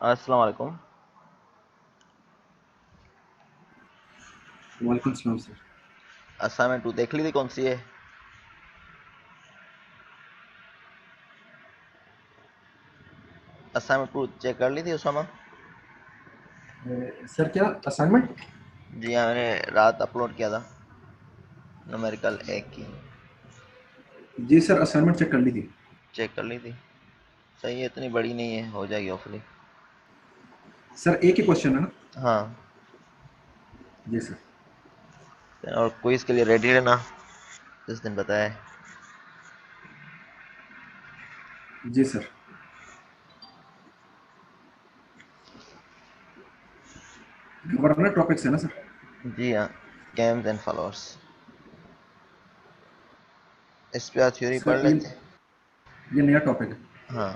अस्सलाम वालेकुम। वालेकुम सलाम सर। असाइनमेंट टू देख ली थी, कौन सी है? असाइनमेंट टू चेक कर ली थी उसामा? सर क्या असाइनमेंट? जी हाँ, मैंने रात अपलोड किया था न्यूमेरिकल एक की। जी सर, असाइनमेंट चेक कर ली थी। चेक कर ली थी। सही है, इतनी बड़ी नहीं है, हो जाएगी होपफुली। सर एक ही क्वेश्चन है ना? हाँ। जी सर। और क्विज के लिए रेडी रहना, जिस दिन बताया। जी सर। गवर्नर टॉपिक्स है ना सर? जी हाँ, कैम्स एंड फॉलोअर्स। इस पे आज थ्योरी पढ़ सर लेते हैं। ये नया टॉपिक है। हाँ,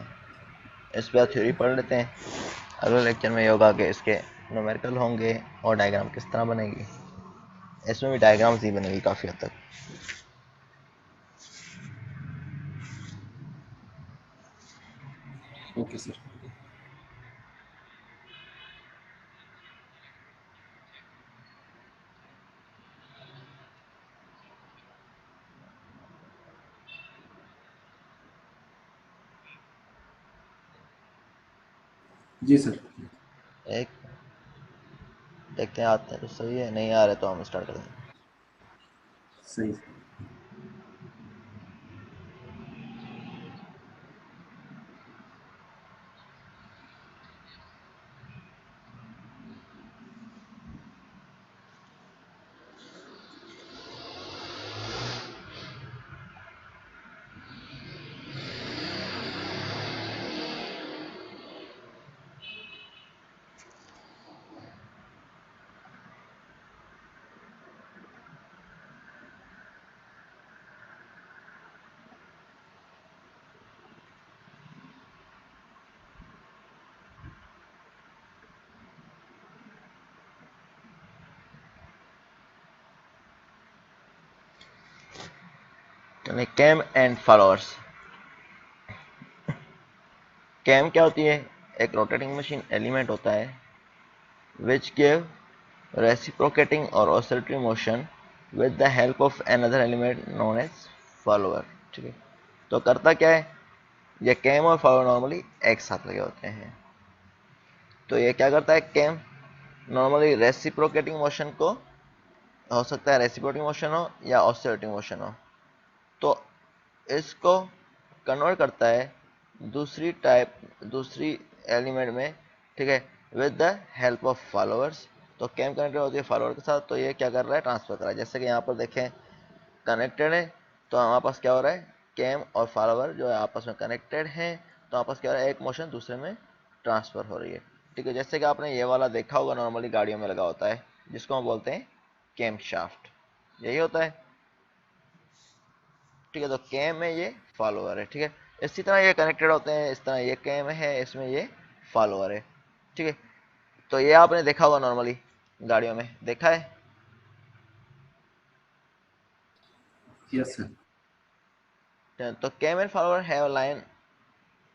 इस पे आज थ्योरी पढ़ लेते हैं। अगले लेक्चर में योगा के इसके न्यूमेरिकल होंगे और डायग्राम किस तरह बनेगी। इसमें भी डायग्राम्स ही बनेगी काफ़ी हद तक। Okay sir. जी सर। एक देखते हैं, आते हैं तो सही है, नहीं आ रहे तो हम स्टार्ट कर देंगे। सही sir. Cam and followers. Cam क्या होती है? एक रोटेटिंग मशीन एलिमेंट होता है which give reciprocating or oscillatory motion with the help of another element known as follower। ठीक है, तो करता क्या है? ये कैम और फॉलोअर नॉर्मली एक साथ लगे होते हैं। तो ये क्या करता है कैम? नॉर्मली रेसिप्रोकेटिंग मोशन को, हो सकता है रेसिप्रोकेटिंग मोशन हो या ऑसिलेटिंग मोशन हो, तो इसको कन्वर्ट करता है दूसरी एलिमेंट में। ठीक है, with the help of followers. तो कैम कनेक्टेड होती है फॉलोअर के साथ, तो ये क्या कर रहा है? ट्रांसफर कर रहा है। जैसे कि यहाँ पर देखें, कनेक्टेड है, तो हमारे पास क्या हो रहा है? कैम और फॉलोअर जो है आपस में कनेक्टेड हैं, तो आपस क्या हो रहा है? एक मोशन दूसरे में ट्रांसफर हो रही है। ठीक है, जैसे कि आपने ये वाला देखा होगा, नॉर्मली गाड़ियों में लगा होता है, जिसको हम बोलते हैं कैम शाफ्ट। यही होता है। ठीक है, तो कैम में ये फॉलोअर है। ठीक है, इसी तरह ये कनेक्टेड होते हैं, इस तरह ये कैम है, इसमें ये फॉलोअर है। ठीक है, तो ये आपने देखा होगा, नॉर्मली गाड़ियों में देखा है। Yes sir. तो cam and follower have line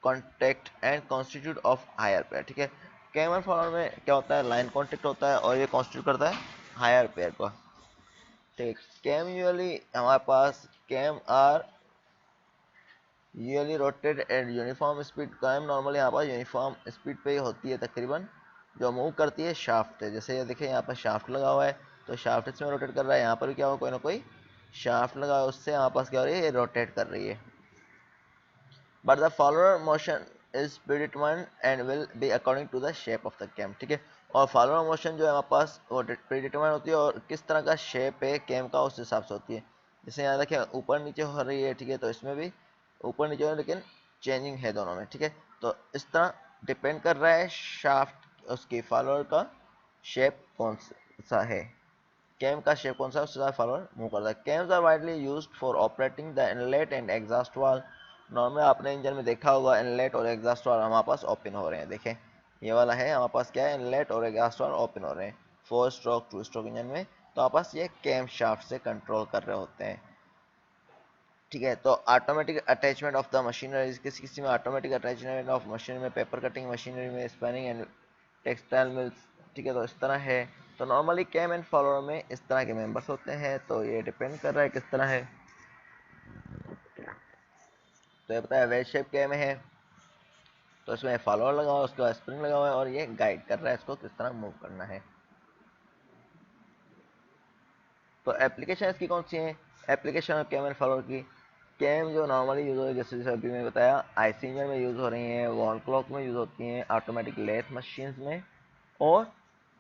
contact and constitute of higher pair. ठीक है, कैम एंड फॉलोअर में क्या होता है? लाइन कॉन्टेक्ट होता है और ये कॉन्स्टिट्यूट करता है हायर पेयर को। ठीक है, कैम यूजली हमारे पास cam are usually rotate at uniform speed. Cam normally यहाँ पर यूनिफॉर्म स्पीड पे ही होती है तकरीबन। जो मूव करती है शाफ्ट है, जैसे ये देखिए यहाँ पर शाफ्ट लगा हुआ है, तो शाफ्ट इसमें रोटेट कर रहा है। यहाँ पर भी क्या हुआ? कोई ना कोई शाफ्ट लगा हुआ है, उससे हमारे पास क्या हो रही है? ये रोटेट कर रही है। But the follower motion is predetermined and will be according to the shape of the cam. ठीक है, और फॉलोअर मोशन जो है हमारे पास वो प्रीडिटरमाइंड होती है, और किस तरह का शेप है कैम का उस हिसाब से होती है। जैसे यहाँ देखिए ऊपर नीचे हो रही है। ठीक है, तो इसमें भी ऊपर नीचे हो रही है, लेकिन चेंजिंग है दोनों में। ठीक है, तो इस तरह डिपेंड कर रहा है शाफ्ट उसकी फॉलोअर का शेप कौन सा है। कैम का शेप कौन सा है, उसके साथ फॉलोअर मूव करता है। Cams are widely used for operating the inlet and exhaust valve. Normal आपने इंजन में देखा होगा, इनलेट और एग्जॉस्ट वाल हमारे पास ओपन हो रहे हैं। देखें, ये वाला है हमारे पास, क्या है? इनलेट और एग्जॉस्ट वाल ओपन हो रहे हैं 4 स्ट्रोक 2 स्ट्रोक इंजन में। तो हमारे पास ये कैम शाफ्ट से कंट्रोल कर रहे होते हैं। ठीक है। तो automatic attachment of the machinery, किसी किसी में ऑटोमेटिक अटैचमेंट ऑफ मशीनरी में, पेपर कटिंग मशीनरी में, स्पिनिंग एंड टेक्सटाइल मिल्स, ठीक है, तो इस तरह है। तो नॉर्मली कैम एंड फॉलोअर में इस तरह के मेंबर्स होते हैं, तो ये डिपेंड कर रहा है किस तरह है। तो ये बताया वेल शेप कैम है, तो इसमें फॉलोअर लगा हुआ है, उसके बाद स्प्रिंग लगा हुआ है, और ये गाइड कर रहा है इसको किस तरह मूव करना है। तो एप्लीकेशन इसकी कौन सी है? एप्लीकेशन कैम एंड फॉलोअर की, कैम जो नॉर्मली यूज हो रही है, जैसे अभी मैं बताया आईसी इंजन में यूज़ हो रही हैं, वॉल क्लॉक में यूज़ होती हैं, ऑटोमेटिक लेथ मशीन्स में, और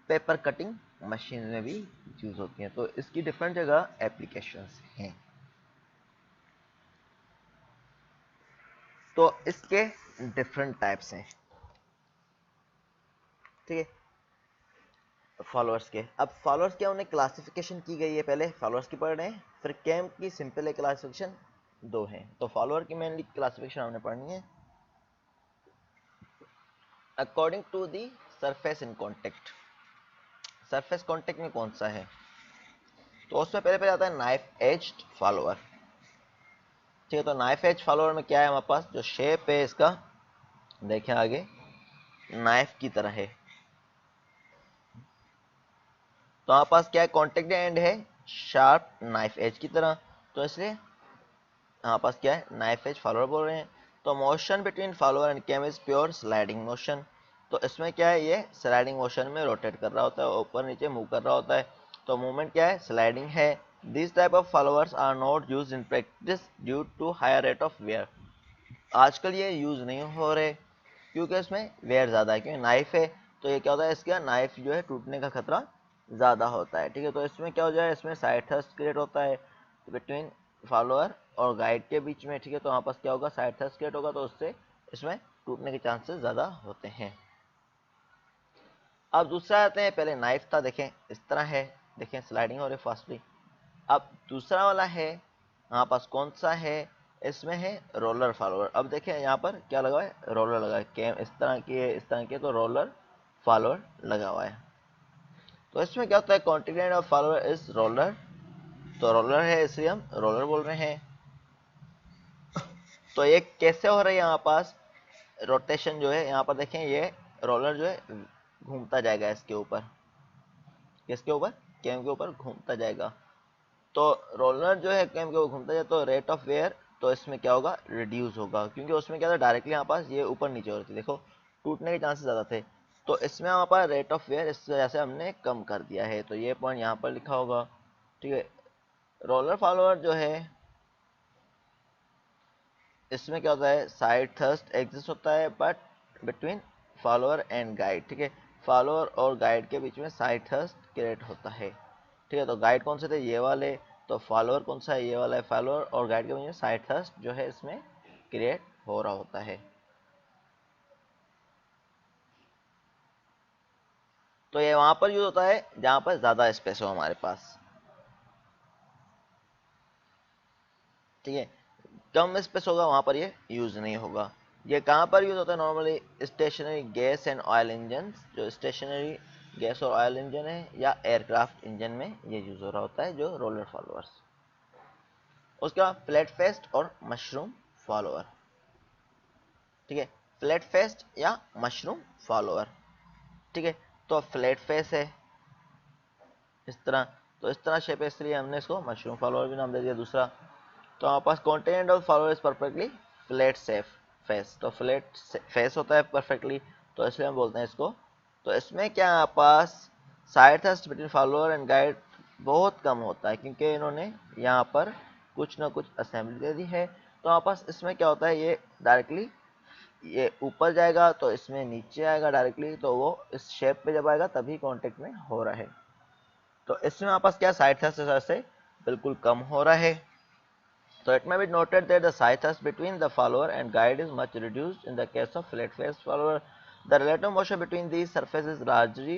पेपर कटिंग मशीन में भी यूज़ होती हैं। तो इसकी डिफरेंट जगह एप्लीकेशंस हैं। तो इसके डिफरेंट टाइप्स हैं, ठीक है, फॉलोअर्स के। अब फॉलोअर्स क्या, उन्हें क्लासिफिकेशन की गई है, पहले फॉलोअर्स की पढ़ रहे हैं, फिर कैम की सिंपल है क्लासिफिकेशन, दो हैं। तो फॉलोअर की मेनली क्लासिफिकेशन हमने पढ़नी है according to the surface in contact. Surface contact में कौन सा है, तो उसमें पहले पहले आता है नाइफ एज्ड फॉलोअर, ठीक है। तो नाइफ एज फॉलोअर में क्या है, हमारे पास जो शेप है इसका देखें आगे नाइफ की तरह है, तो हमारे पास क्या है, कॉन्टेक्ट एंड है शार्प नाइफ एज की तरह, तो इसलिए हमारे पास क्या है, नाइफ एज फॉलोअर बोल रहे हैं। तो motion between follower and cam is pure sliding motion, तो इसमें क्या है, ये स्लाइडिंग मोशन में रोटेट कर रहा होता है, ऊपर नीचे मूव कर रहा होता है, तो मूवमेंट क्या है, स्लाइडिंग है। This type of followers are not use in practice due to higher rate of wear, आजकल ये यूज नहीं हो रहे क्योंकि इसमें वेयर ज़्यादा है, क्योंकि नाइफ है, तो ये क्या होता है, इसका नाइफ जो है टूटने का खतरा ज़्यादा होता है, ठीक है। तो इसमें क्या हो जाए, इसमें साइड थ्रस्ट क्रिएट होता है बिटवीन फॉलोअर और गाइड के बीच में, ठीक है। तो वहाँ पास क्या होगा, साइड थ्रस्ट क्रिएट होगा, तो उससे इसमें टूटने के चांसेस ज़्यादा होते हैं। अब दूसरा आते हैं, पहले नाइफ था देखें इस तरह है, देखें स्लाइडिंग हो रही फास्टली। अब दूसरा वाला है हमारे पास कौन सा है, इसमें है रोलर फॉलोअर। अब देखें यहाँ पर क्या लगा है, रोलर लगा है, कैम इस तरह की है, इस तरह की है, तो रोलर फॉलोअर लगा हुआ है। तो इसमें क्या होता है, continent of follower is roller, तो रोलर है इसलिए हम रोलर बोल रहे हैं। तो ये कैसे हो रहा है, यहाँ पास रोटेशन जो है, यहाँ पर देखें ये रोलर जो है घूमता जाएगा इसके ऊपर, किसके ऊपर, कैम के ऊपर घूमता जाएगा। तो रोलर जो है कैम के ऊपर घूमता जाए, तो रेट ऑफ वेयर तो इसमें क्या होगा, रिड्यूस होगा, क्योंकि उसमें क्या था, डायरेक्टली यहाँ पास ये ऊपर नीचे हो रही थी, देखो टूटने के चांसेस ज़्यादा थे, तो इसमें हमारे पास रेट ऑफ वेयर इस वजह से हमने कम कर दिया है, तो ये पॉइंट यहाँ पर लिखा होगा, ठीक है। रोलर फॉलोअर जो है इसमें क्या होता है, साइड थ्रस्ट एग्जिस्ट होता है but between follower and guide, ठीक है। फॉलोअर और गाइड के बीच में साइड थ्रस्ट क्रिएट होता है, ठीक है। तो गाइड कौन से थे, ये वाले, तो फॉलोअर कौन सा है, ये वाला है। फॉलोअर और गाइड के बीच में साइड थ्रस्ट जो है इसमें क्रिएट हो रहा होता है। तो ये वहां पर यूज होता है जहां पर ज्यादा स्पेस हो हमारे पास, ठीक है। कम स्पेस होगा वहां पर ये यूज नहीं होगा। ये कहाँ पर यूज होता है, normally stationary gas and oil engine, जो स्टेशनरी गैस और ऑयल इंजन है या एयरक्राफ्ट इंजन में ये यूज हो रहा होता है, जो रोलर फॉलोअर्स। उसके बाद फ्लैट फेस्ट और मशरूम फॉलोअर, ठीक है। फ्लैट फेस्ट या मशरूम फॉलोअर, ठीक है। तो फ्लैट फेस है इस तरह, तो इस तरह शेप है, इसलिए हमने इसको मशरूम फॉलोअर भी नाम दे दिया। दूसरा, तो हमारे पास continent of follower is perfectly flat safe face, तो फ्लैट फेस होता है परफेक्टली, तो इसलिए हम बोलते हैं इसको। तो इसमें क्या हमारे पास side thrust between follower and guide बहुत कम होता है, क्योंकि इन्होंने यहाँ पर कुछ ना कुछ असेंबली दे दी है। तो हमारे पास इसमें क्या होता है, ये डायरेक्टली ये ऊपर जाएगा, तो इसमें नीचे आएगा डायरेक्टली, तो वो इस शेप पे जब आएगा तभी कांटेक्ट में हो रहा है। तो इसमें हमारे पास क्या साइड थ्रस्ट से बिल्कुल कम हो रहा है। So it may be noted that the side thrust between the follower and guide is much reduced in the case of flat face follower. The relative motion between these surfaces is largely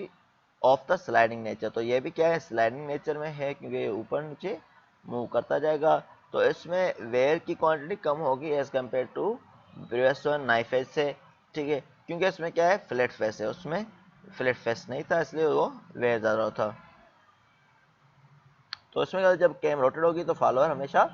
of the sliding nature. तो ये भी क्या है, sliding nature में है, क्योंकि ये ऊपर नीचे मूव करता जाएगा। तो इसमें वेयर की क्वांटिटी कम होगी as compare to previous one knife edge से, ठीक है, क्योंकि इसमें क्या है, फ्लैट फेस है, उसमें फ्लैट फेस नहीं था, इसलिए वो वेयर ज़्यादा था। तो इसमें जब कैम रोटेट होगी तो फॉलोअर हमेशा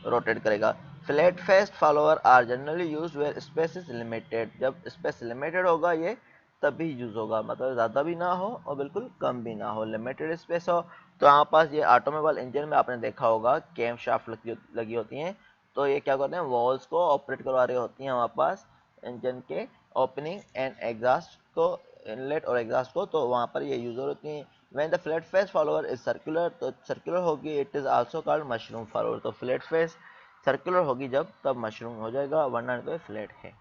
रोटेट करेगा। Flat face follower are generally use where space is limited, जब स्पेस लिमिटेड होगा ये तभी यूज होगा, मतलब ज़्यादा भी ना हो और बिल्कुल कम भी ना हो, लिमिटेड स्पेस हो। तो यहाँ पास ये ऑटोमोबाइल इंजन में आपने देखा होगा कैम शाफ्ट लगी होती हैं, तो ये क्या करते हैं वॉल्स को ऑपरेट करवा रही होती हैं हमारे पास इंजन के ओपनिंग एंड एग्जॉस्ट को, इनलेट और एग्जॉस्ट को, तो वहाँ पर ये यूज होती हैं। When the flat face follower is circular, तो सर्कुलर होगी, it is also called mushroom follower, तो फ्लैट फेस सर्कुलर होगी जब तब मशरूम हो जाएगा, वरना तो फ्लैट है।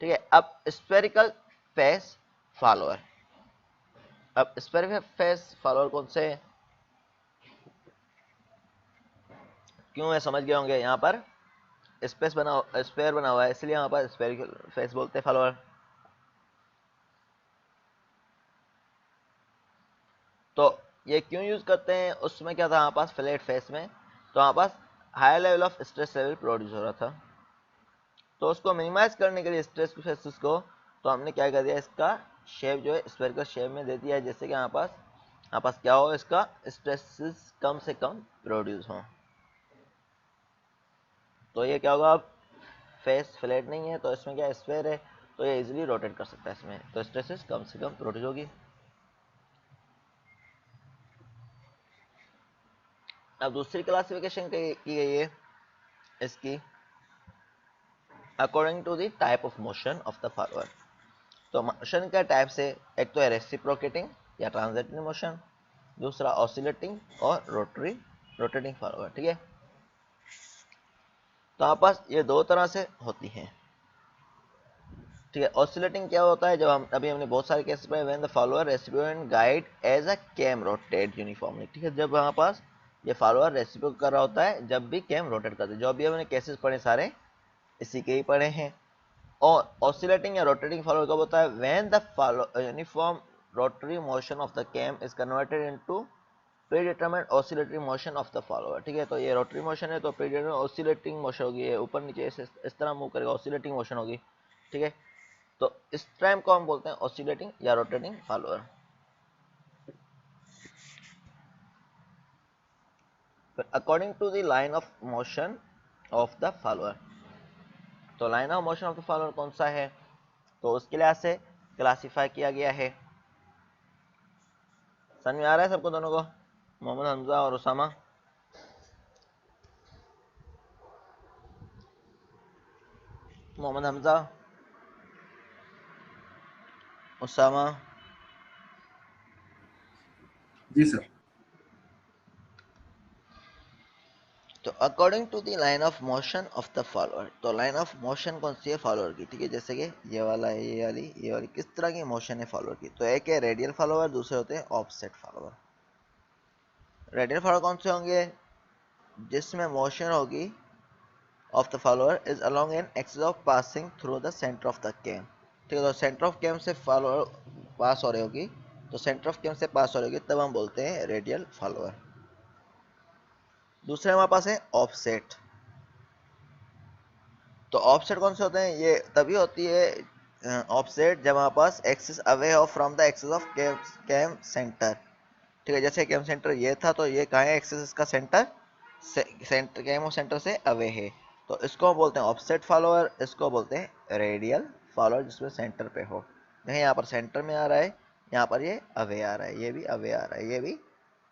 ठीक है, अब स्फेरिकल फेस फॉलोअर, अब स्फेरिकल फेस फॉलोअर कौन से क्यों है समझ गए होंगे, यहाँ पर स्पेयर बना हुआ है इसलिए यहाँ पर स्फेरिकल फेस बोलते हैं फॉलोअर। तो ये क्यों यूज करते हैं, उसमें क्या था हमारे पास फ्लैट फेस में, तो हमारे पास high level of stress level produce हो रहा था, तो उसको मिनिमाइज करने के लिए स्ट्रेस फेसेस को, तो हमने क्या कर दिया, इसका शेप जो है स्फेरिकल शेप में दे दिया है, जैसे कि हमारे पास क्या हो, इसका स्ट्रेसेस कम से कम प्रोड्यूस हो। तो ये क्या होगा, अब फेस फ्लैट नहीं है तो इसमें क्या स्फेयर है, तो ये इजीली रोटेट कर सकता है इसमें, तो स्ट्रेसेस कम से कम प्रोड्यूस होगी। अब दूसरी क्लासिफिकेशन की गई है इसकी according to the type of motion of the follower. तो मोशन का टाइप से एक तो है रेसिप्रोकेटिंग या ट्रांजिटिव मोशन, दूसरा ऑसिलेटिंग और रोटेटिंग फॉलोअर। ठीक है, तो आप पास ये दो तरह से होती हैं। ठीक है, ऑसिलेटिंग क्या होता है, जब हम अभी हमने बहुत सारे केसेस पढ़े, when the follower recipient guide as a cam rotate uniformly. ठीक है, जब हमारे पास ये फॉलोअर रेसिपिएंट कर रहा होता है जब भी कैम रोटेट करते हैं, जो अभी हमने केसेस पढ़े सारे इसी के ही पढ़े हैं। और ऑसिलेटिंग या रोटेटिंग फॉलोअर कब होता है, when the uniform rotary motion of the cam is converted into predetermined oscillatory motion of the follower. ठीक है, तो ये रोटरी मोशन है तो प्रीडिटरमाइंड ऑसिलेटिंग मोशन होगी, ये ऊपर नीचे इस तरह मूव करेगा, ऑसिलेटिंग मोशन होगी। ठीक है, तो इस टाइम को हम बोलते हैं ऑसिलेटिंग या rotating follower. According to the line of motion of the follower, तो line of motion of the follower कौन सा है, तो उसके लिहाज से क्लासिफाई किया गया है। समझ में आ रहा है सबको, दोनों को, मोहम्मद हमजा और उसामा? मोहम्मद हमजा, उसामा? जी सर। तो according to the line of motion of the follower, तो लाइन ऑफ मोशन कौन सी है फॉलोअर की। ठीक है, जैसे कि ये वाला है, ये वाली किस तरह की मोशन है फॉलोअर की, तो एक है रेडियल फॉलोअर, दूसरे होते हैं ऑफसेट फॉलोअर। रेडियल फॉलोअर कौन से होंगे, जिसमें मोशन होगी of the follower is along an axis of passing through the centre of the cam. ठीक है, तो सेंटर ऑफ कैम से फॉलोअर पास हो रही होगी, तो सेंटर ऑफ कैम से पास हो रही होगी तब हम बोलते हैं रेडियल फॉलोअर। दूसरे हमारे पास है ऑफसेट। तो ऑफसेट कौन से होते हैं, ये तभी होती है ऑफसेट जब हमारे पास एक्सिस अवे हो from the axis of cam centre. ठीक है, जैसे कैम सेंटर ये था तो ये कहाँ है, एक्सिस इसका सेंटर कैम सेंटर से अवे है, तो इसको हम बोलते हैं ऑफसेट फॉलोअर, इसको बोलते हैं रेडियल फॉलोअर, जिसमें सेंटर पे हो। नहीं, यहाँ पर सेंटर में आ रहा है, यहाँ पर ये अवे आ रहा है, ये भी अवे आ रहा है, ये भी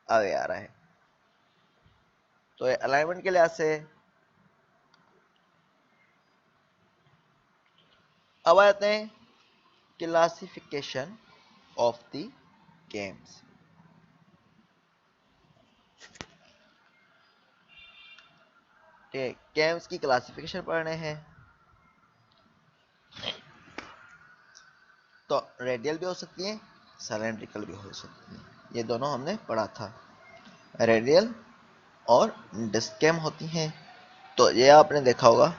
अवे आ रहा है, तो ये अलाइनमेंट के लिहाज से। अब आते हैं क्लासिफिकेशन ऑफ द गेम्स। ठीक है, गेम्स की क्लासिफिकेशन पढ़ने हैं, तो रेडियल भी हो सकती है, सिलेंड्रिकल भी हो सकती है, ये दोनों हमने पढ़ा था। रेडियल और डिस्क गेम होती हैं, तो ये आपने देखा होगा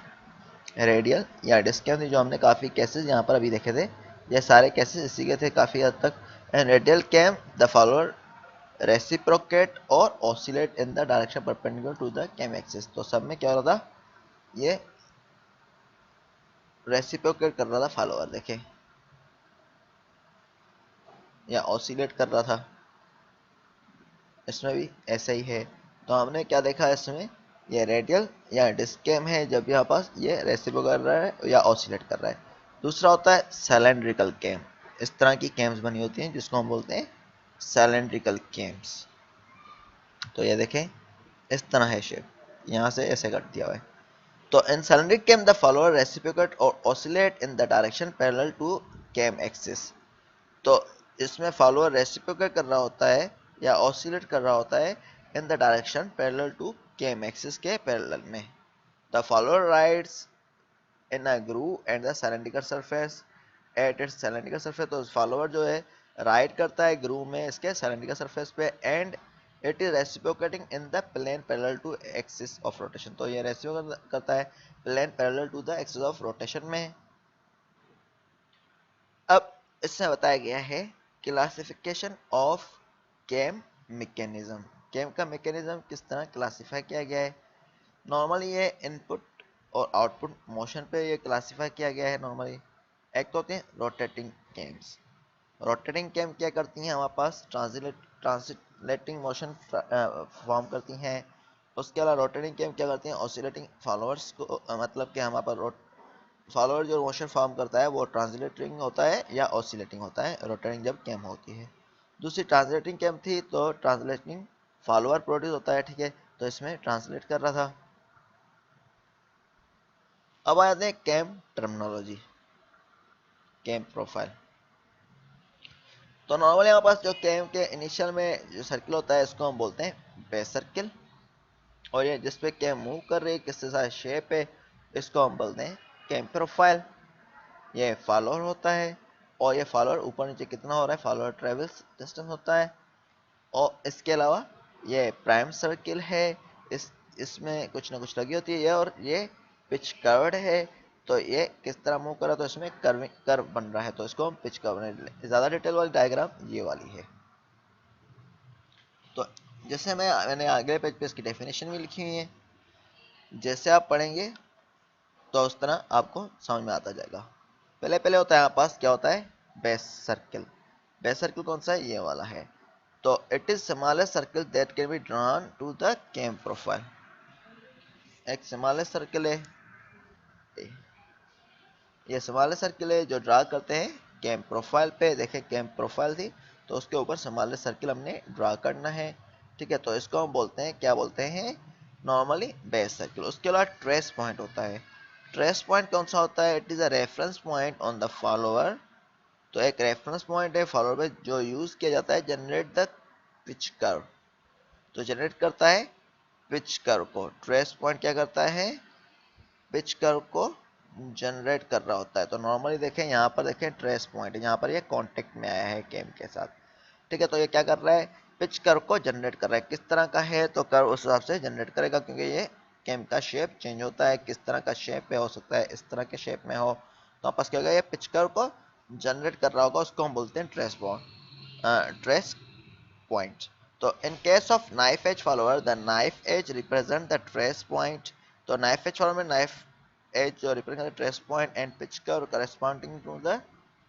रेडियल या डिस्क गेम थी, जो हमने काफ़ी केसेस यहाँ पर अभी देखे थे, ये सारे केसेस इसी के थे काफ़ी हद तक। And radial cam the follower reciprocate और oscillate in the direction perpendicular to the cam axis. तो सब में क्या हो रहा था, ये रेसिप्रोकेट कर रहा था फॉलोअर, देखे, या ऑसिलेट कर रहा था, इसमें भी ऐसा ही है। तो हमने क्या देखा इसमें ये रेडियल या डिस्क कैम है जब यहाँ पास ये रेसिप्रोकेट कर रहा है या ऑसिलेट कर रहा है। दूसरा होता है सिलेंड्रिकल कैम। इस तरह की कैम्स बनी होती हैं जिसको हम बोलते हैं सिलेंड्रिकल कैम्स। तो ये देखें इस तरह है शेप, यहाँ से ऐसे कट दिया हुआ है। तो in cylindric cam the follower reciprocate or oscillate in the direction parallel to cam axis। तो इसमें फॉलोअर रेसिप्रोकेट कर रहा होता है या ऑसिलेट कर रहा होता है in the direction parallel to cam axis के पैरेलल में। The follower rides in a groove and the cylindrical surface at its cylindrical surface. तो फॉलोअर जो है राइड करता है ग्रूव में इसके सिलेंड्रिकल सरफेस पे and it is reciprocating in the plane parallel to axis of rotation. तो ये रेसिप्रोकेट करता है plane parallel to the axis of rotation में। अब इसमें बताया गया है classification of cam mechanism. Cam का मैकेनिज्म किस तरह क्लासिफाई किया गया है। नॉर्मली ये इनपुट और आउटपुट मोशन पे ये क्लासिफाई किया गया है। नॉर्मली एक तो होते हैं रोटेटिंग कैम्स। रोटेटिंग कैम क्या करती हैं, हमारे पास ट्रांसलेटिंग मोशन फॉर्म करती हैं। उसके अलावा रोटेटिंग कैम क्या करती हैं, ऑसिलेटिंग फॉलोअर्स को, मतलब कि हमारे पास फॉलोअर जो मोशन फॉर्म करता है वो ट्रांसलेटिंग होता है या ऑसिलेटिंग होता है, रोटेटिंग जब कैम होती है। दूसरी ट्रांसलेटिंग कैम थी तो ट्रांसलेटिंग फॉलोअर प्रोड्यूस होता है, ठीक है, तो इसमें ट्रांसलेट कर रहा था। अब आते हैं कैम टर्मिनोलॉजी, कैम प्रोफाइल। तो नॉर्मली हमारे पास जो कैम के इनिशियल में जो सर्किल होता है इसको हम बोलते हैं बेस सर्किल, और ये जिस पे कैम मूव कर रही है किस साथ शेप है इसको हम बोलते हैं कैम प्रोफाइल। ये फॉलोअर होता है और ये फॉलोअर ऊपर नीचे कितना हो रहा है, फॉलोअर ट्रेवल्स डिस्टेंस होता है। और इसके अलावा ये प्राइम सर्किल है, इसमें कुछ ना कुछ लगी होती है ये, और ये पिच कर्व्ड है। तो ये किस तरह मूव कर रहा है, तो इसमें कर्व बन रहा है, तो इसको हम पिच कर्व। ज़्यादा डिटेल वाली डायग्राम ये वाली है। तो जैसे मैंने अगले पेज पे इसकी डेफिनेशन भी लिखी हुई है, जैसे आप पढ़ेंगे तो उस तरह आपको समझ में आता जाएगा। पहले पहले होता है हमारे पास क्या होता है, बेस सर्किल। बेस सर्किल कौन सा है, ये वाला है। तो it is smallest circle that can be drawn to the cam profile. एक स्मॉलेस्ट सर्किल है, ये स्मॉलेस्ट सर्किल है जो ड्रा करते हैं कैम प्रोफाइल पे। देखें कैम प्रोफाइल थी तो उसके ऊपर स्मॉलेस्ट सर्किल हमने ड्रा करना है, ठीक है। तो इसको हम बोलते हैं, क्या बोलते हैं, नॉर्मली बेस सर्किल। उसके बाद ट्रेस पॉइंट होता है। ट्रेस पॉइंट कौन सा होता है, it is a reference point on the follower. तो एक रेफरेंस पॉइंट है फॉलोअर पे जो यूज किया जाता है जनरेट द पिच कर्व। तो जनरेट करता है पिच कर्व को। ट्रेस पॉइंट क्या करता है, पिच कर्व को जनरेट कर रहा होता है। तो नॉर्मली देखें यहाँ पर, देखें ट्रेस पॉइंट यहाँ पर ये कांटेक्ट में आया है कैम के साथ, ठीक है। तो ये क्या कर रहा है, पिच कर्व को जनरेट कर रहा है। किस तरह का है, तो कर्व उस हिसाब से जनरेट करेगा, क्योंकि ये कैम का शेप चेंज होता है। किस तरह का शेप पे हो सकता है, इस तरह के शेप में हो, तो आपस क्या होगा, ये पिच कर्व को जनरेट कर रहा होगा, उसको हम बोलते हैं ट्रेस ट्रेस पॉइंट। तो in case of knife edge follower the knife edge represent the trace point. तो नाइफ एज फॉलोअर में नाइफ एज जो represent trace point and pitch curve corresponding to the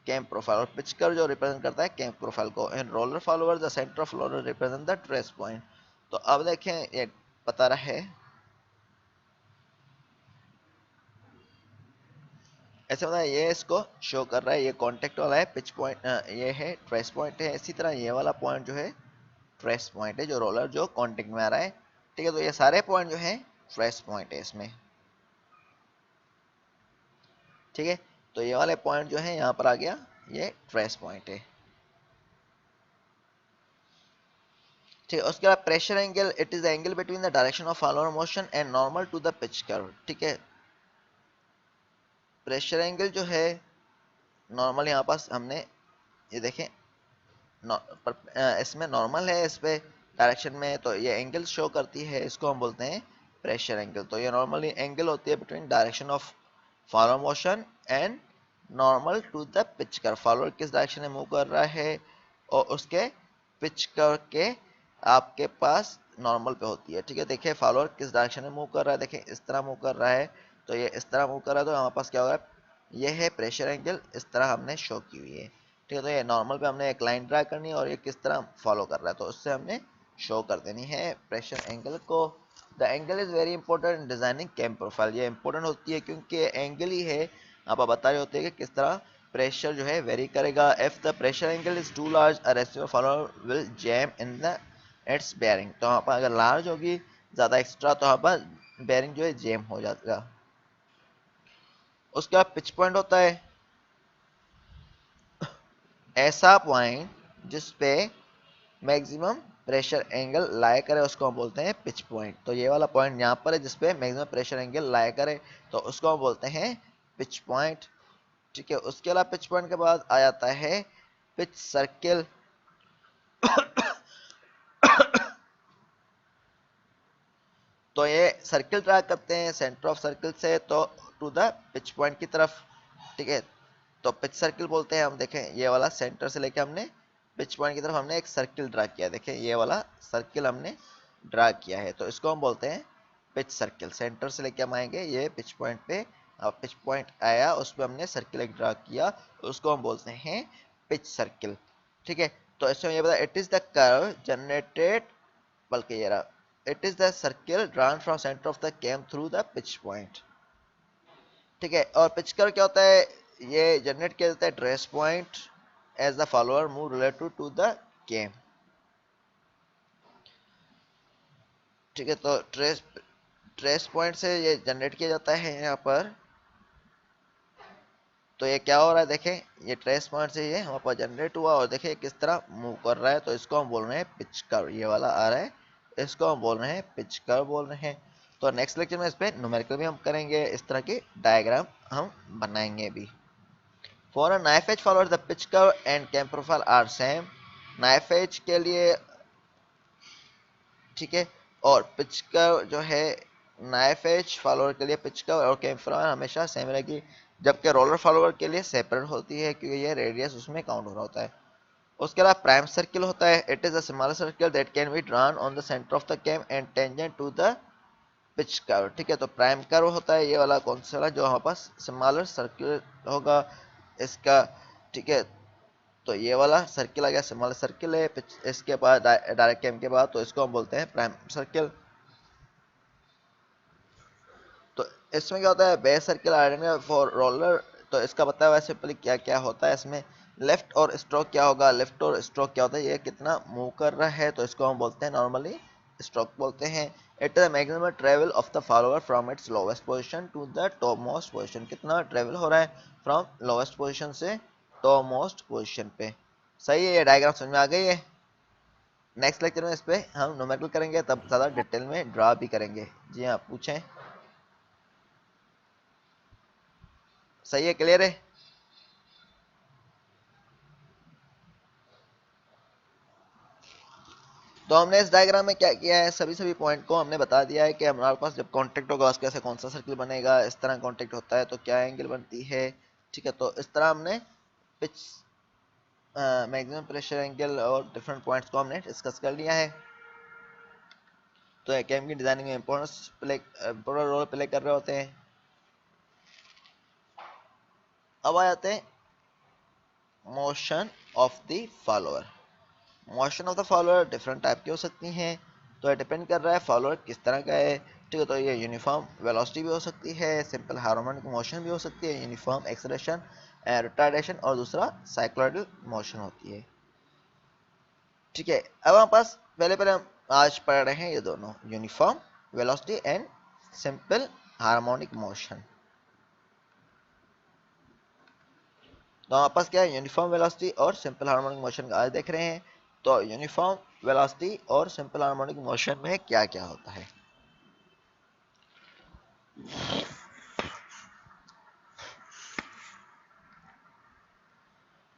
cam profile. और pitch curve जो represent करता है cam profile को। In roller follower the centre of roller represent the trace point. तो अब देखें ये बता रहा है, ऐसे मतलब ये इसको शो कर रहा है, ये कांटेक्ट वाला है पिच पॉइंट, ये है ट्रेस पॉइंट है। इसी तरह ये वाला पॉइंट जो है ट्रेस पॉइंट है, जो रोलर जो कांटेक्ट में आ रहा है, ठीक है। तो ये सारे पॉइंट जो है ट्रेस पॉइंट है इसमें, ठीक है। तो ये वाले पॉइंट जो है यहाँ पर आ गया, ये ट्रेस पॉइंट है, ठीक है। उसके बाद pressure angle, it is the angle between the direction of follower motion and normal to the pitch curve, ठीक है। प्रेशर एंगल जो है नॉर्मल यहाँ पास हमने ये देखें इसमें नॉर्मल है, इस पे डायरेक्शन में, तो ये एंगल शो करती है, इसको हम बोलते हैं प्रेशर एंगल। तो ये नॉर्मली एंगल होती है between direction of follower motion and normal to the pitch curve. Follower किस डायरेक्शन में मूव कर रहा है और उसके पिच कर्व के आपके पास नॉर्मल पे होती है, ठीक है। देखिए फॉलोअर किस डायरेक्शन में मूव कर रहा है, देखें इस तरह मूव कर रहा है, तो ये इस तरह मूव कर रहा है, तो हमारे पास क्या होगा, ये है प्रेशर एंगल, इस तरह हमने शो की हुई है, ठीक है। तो ये नॉर्मल पे हमने एक लाइन ड्रा करनी है और ये किस तरह फॉलो कर रहा है, तो उससे हमने शो कर देनी है प्रेशर एंगल को। The angle is very important in designing cam profile. ये इंपॉर्टेंट होती है क्योंकि एंगल ही है, आप बता रहे होते हैं कि किस तरह प्रेशर जो है वेरी करेगा। If the pressure angle is too large a resistive follower will jam in the its bearing. तो वहाँ पर अगर लार्ज होगी ज़्यादा एक्स्ट्रा तो वहाँ पर बेयरिंग जो है जैम हो जाएगा। उसके बाद पिच पॉइंट होता है ऐसा पॉइंट जिस पे मैक्सिमम प्रेशर एंगल लाया करे, उसको हम बोलते हैं पिच पॉइंट। तो ये वाला पॉइंट यहाँ पर है जिसपे मैक्सिमम प्रेशर एंगल लाया करे, तो उसको हम बोलते हैं पिच पॉइंट। ठीक है, उसके अलावा पिच पॉइंट के बाद आ जाता है पिच सर्किल। तो ये सर्किल ड्रा करते हैं सेंटर ऑफ सर्किल से तो टू द पिच पॉइंट की तरफ। ठीक है, तो पिच सर्किल बोलते हैं हम। देखें ये वाला सेंटर से लेके हमने पिच पॉइंट की तरफ हमने एक सर्किल ड्रा किया। देखें ये वाला सर्किल हमने ड्रा किया है, तो इसको हम बोलते हैं पिच सर्किल। सेंटर से लेके हम आएंगे ये पिच पॉइंट पे, अब पिच पॉइंट आया उस पर हमने सर्किल एक ड्रा किया, उसको हम बोलते हैं पिच सर्किल। ठीक है, तो इसमें ये बता it is the curve generated, बल्कि ये रहा, it is the circle drawn from centre of the cam through the pitch point. ठीक है, और पिच कर्व क्या होता है, ये जनरेट किया जाता है trace point as the follower move related to the cam. ठीक है, तो ट्रेस पॉइंट से ये जनरेट किया जाता है यहाँ पर। तो ये क्या हो रहा है, देखें ये ट्रेस पॉइंट से ये वहाँ पर जनरेट हुआ और देखें किस तरह मूव कर रहा है, तो इसको हम बोल रहे हैं पिच कर्व। ये वाला आ रहा है, इसको हम बोल रहे हैं पिच कर्व बोल रहे हैं। तो नेक्स्ट लेक्चर में इस पर न्यूमेरिकल भी हम करेंगे, इस तरह की डायग्राम हम बनाएंगे भी। For a knife edge follower the pitch curve and cam profile are same. Knife edge के लिए, ठीक है, और पिच कर्व जो है नाइफ एज फॉलोअर के लिए पिच कर्व और कैम प्रोफाइल हमेशा सेम रहेगी, जबकि रोलर फॉलोअर के लिए सेपरेट होती है क्योंकि ये रेडियस उसमें काउंट हो रहा होता है। उसके अलावा प्राइम सर्किल होता है, it is a smaller circle that can be drawn on the centre of the cam and tangent to the pitch curve. ठीक है, तो प्राइम कर्व होता है ये वाला कौन सा, जो हमारे पास स्मॉलर सर्किल होगा इसका। ठीक है, तो ये वाला सर्किल आ गया, स्मॉलर सर्किल है इसके बाद डायरेक्ट कैम के बाद, तो इसको हम बोलते हैं प्राइम सर्किल। तो इसमें क्या होता है, base circle identified for roller. तो इसका बताया हुआ सिंपली क्या क्या होता है इसमें। लेफ्ट और स्ट्रोक क्या होगा, लेफ्ट और स्ट्रोक क्या होता है, ये कितना मूव कर रहा है, तो इसको हम बोलते हैं नॉर्मली स्ट्रोक बोलते हैं। It is maximum travel of the follower from its lowest position to the top most position. कितना ट्रेवल हो रहा है फ्रॉम लोवेस्ट पोजीशन से टॉप मोस्ट पोजीशन पे। सही है, ये डायग्राम समझ में आ गई है। नेक्स्ट लेक्चर में इस पे हम न्यूमेरिकल करेंगे, तब ज़्यादा डिटेल में ड्रा भी करेंगे। जी हाँ, पूछें। सही है, क्लियर है। तो हमने इस डायग्राम में क्या किया है, सभी पॉइंट को हमने बता दिया है कि हमारे पास जब कांटेक्ट होगा उसके से कौन सा सर्किल बनेगा, इस तरह कांटेक्ट होता है तो क्या एंगल बनती है। ठीक है, तो इस तरह हमने पिच मैक्सिमम प्रेशर एंगल और डिफरेंट पॉइंट्स को हमने डिस्कस कर लिया है। तो कैम की डिजाइनिंग में इंपॉर्टेंट रोल प्ले कर रहे होते हैं। अब आ जाते हैं motion of the follower. Motion of the follower different type की हो सकती हैं, तो ये डिपेंड कर रहा है फॉलोअर किस तरह का है। ठीक है, तो ये यूनिफॉर्म वेलोसिटी भी हो सकती है, सिंपल हार्मोनिक मोशन भी हो सकती है, यूनिफॉर्म एक्सेलरेशन रिटार्डेशन, और दूसरा साइक्लोइडल मोशन होती है। ठीक है, अब हमारे पास पहले हम आज पढ़ रहे हैं ये दोनों, uniform velocity and simple harmonic motion. तो हमारे पास क्या है, यूनिफॉर्म वेलोसिटी और सिंपल हार्मोनिक मोशन का आज देख रहे हैं। तो यूनिफॉर्म वेलोसिटी और सिंपल हार्मोनिक मोशन में क्या क्या होता है।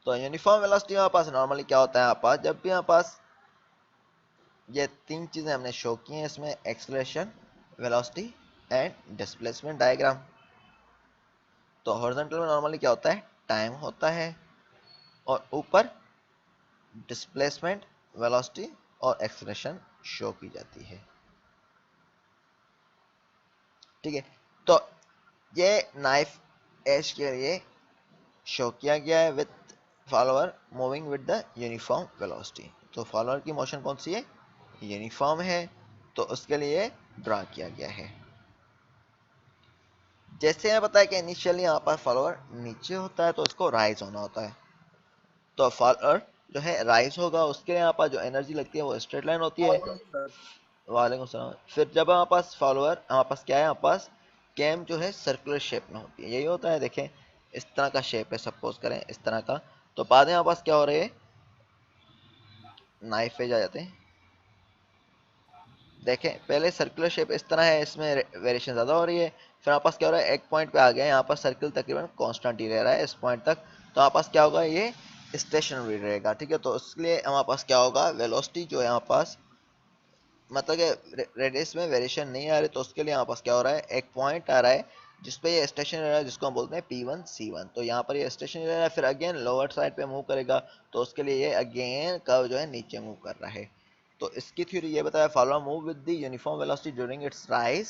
तो यूनिफॉर्म वेलोसिटी हमारे पास नॉर्मली क्या होता है, हमारे पास जब भी हमारे पास ये तीन चीजें हमने शो की हैं इसमें, acceleration, velocity and displacement diagram. तो हॉरिजॉन्टल में नॉर्मली क्या होता है, टाइम होता है, और ऊपर डिस्प्लेसमेंट, वेलोसिटी और एक्सेलरेशन शो की जाती है। ठीक है, तो ये नाइफ एज के लिए शो किया गया है with follower moving with the uniform velocity. तो फॉलोअर की मोशन कौन सी है, यूनिफॉर्म है। तो उसके लिए ड्रा किया गया है। जैसे हमें पता है कि इनिशियली यहाँ पर फॉलोअर नीचे होता है तो इसको राइज होना होता है, तो फॉलोअर जो है राइज होगा, उसके लिए यहाँ पर जो एनर्जी लगती है वो स्ट्रेट लाइन होती है। वालेकुम सलाम। फिर जब हमारे पास फॉलोअर, हमारे पास क्या है, हमारे पास कैम जो है सर्कुलर शेप में होती है, यही होता है। देखें इस तरह का शेप है, सपोज करें इस तरह का, तो बाद में हमारे पास क्या हो रहा है, नाइफ पे जा जाते हैं। देखें पहले सर्कुलर शेप इस तरह है, इसमें वेरिएशन ज़्यादा हो रही है। फिर हमारे पास क्या हो रहा है, एक पॉइंट पे आ गया, यहाँ पर सर्कल तकरीबन कांस्टेंट ही रह रहा है इस पॉइंट तक, तो हमारे पास क्या होगा, ये स्टेशनरी रहेगा। ठीक है, तो इसलिए हमारे पास क्या होगा, वेलोसिटी जो है हमारे पास, मतलब कि रेडियस में वेरिएशन नहीं आ रही, तो उसके लिए यहाँ पास क्या हो रहा है, एक पॉइंट आ रहा है जिसपे ये स्टेशन रह रहा है, जिसको हम बोलते हैं P1 C1। तो यहाँ पर ये स्टेशन रह रहा है, फिर अगेन लोअर साइड पे मूव करेगा, तो उसके लिए ये अगेन कर्व जो है नीचे मूव कर रहा है। तो इसकी थ्योरी ये बताया, follower move with the uniform velocity during its rise.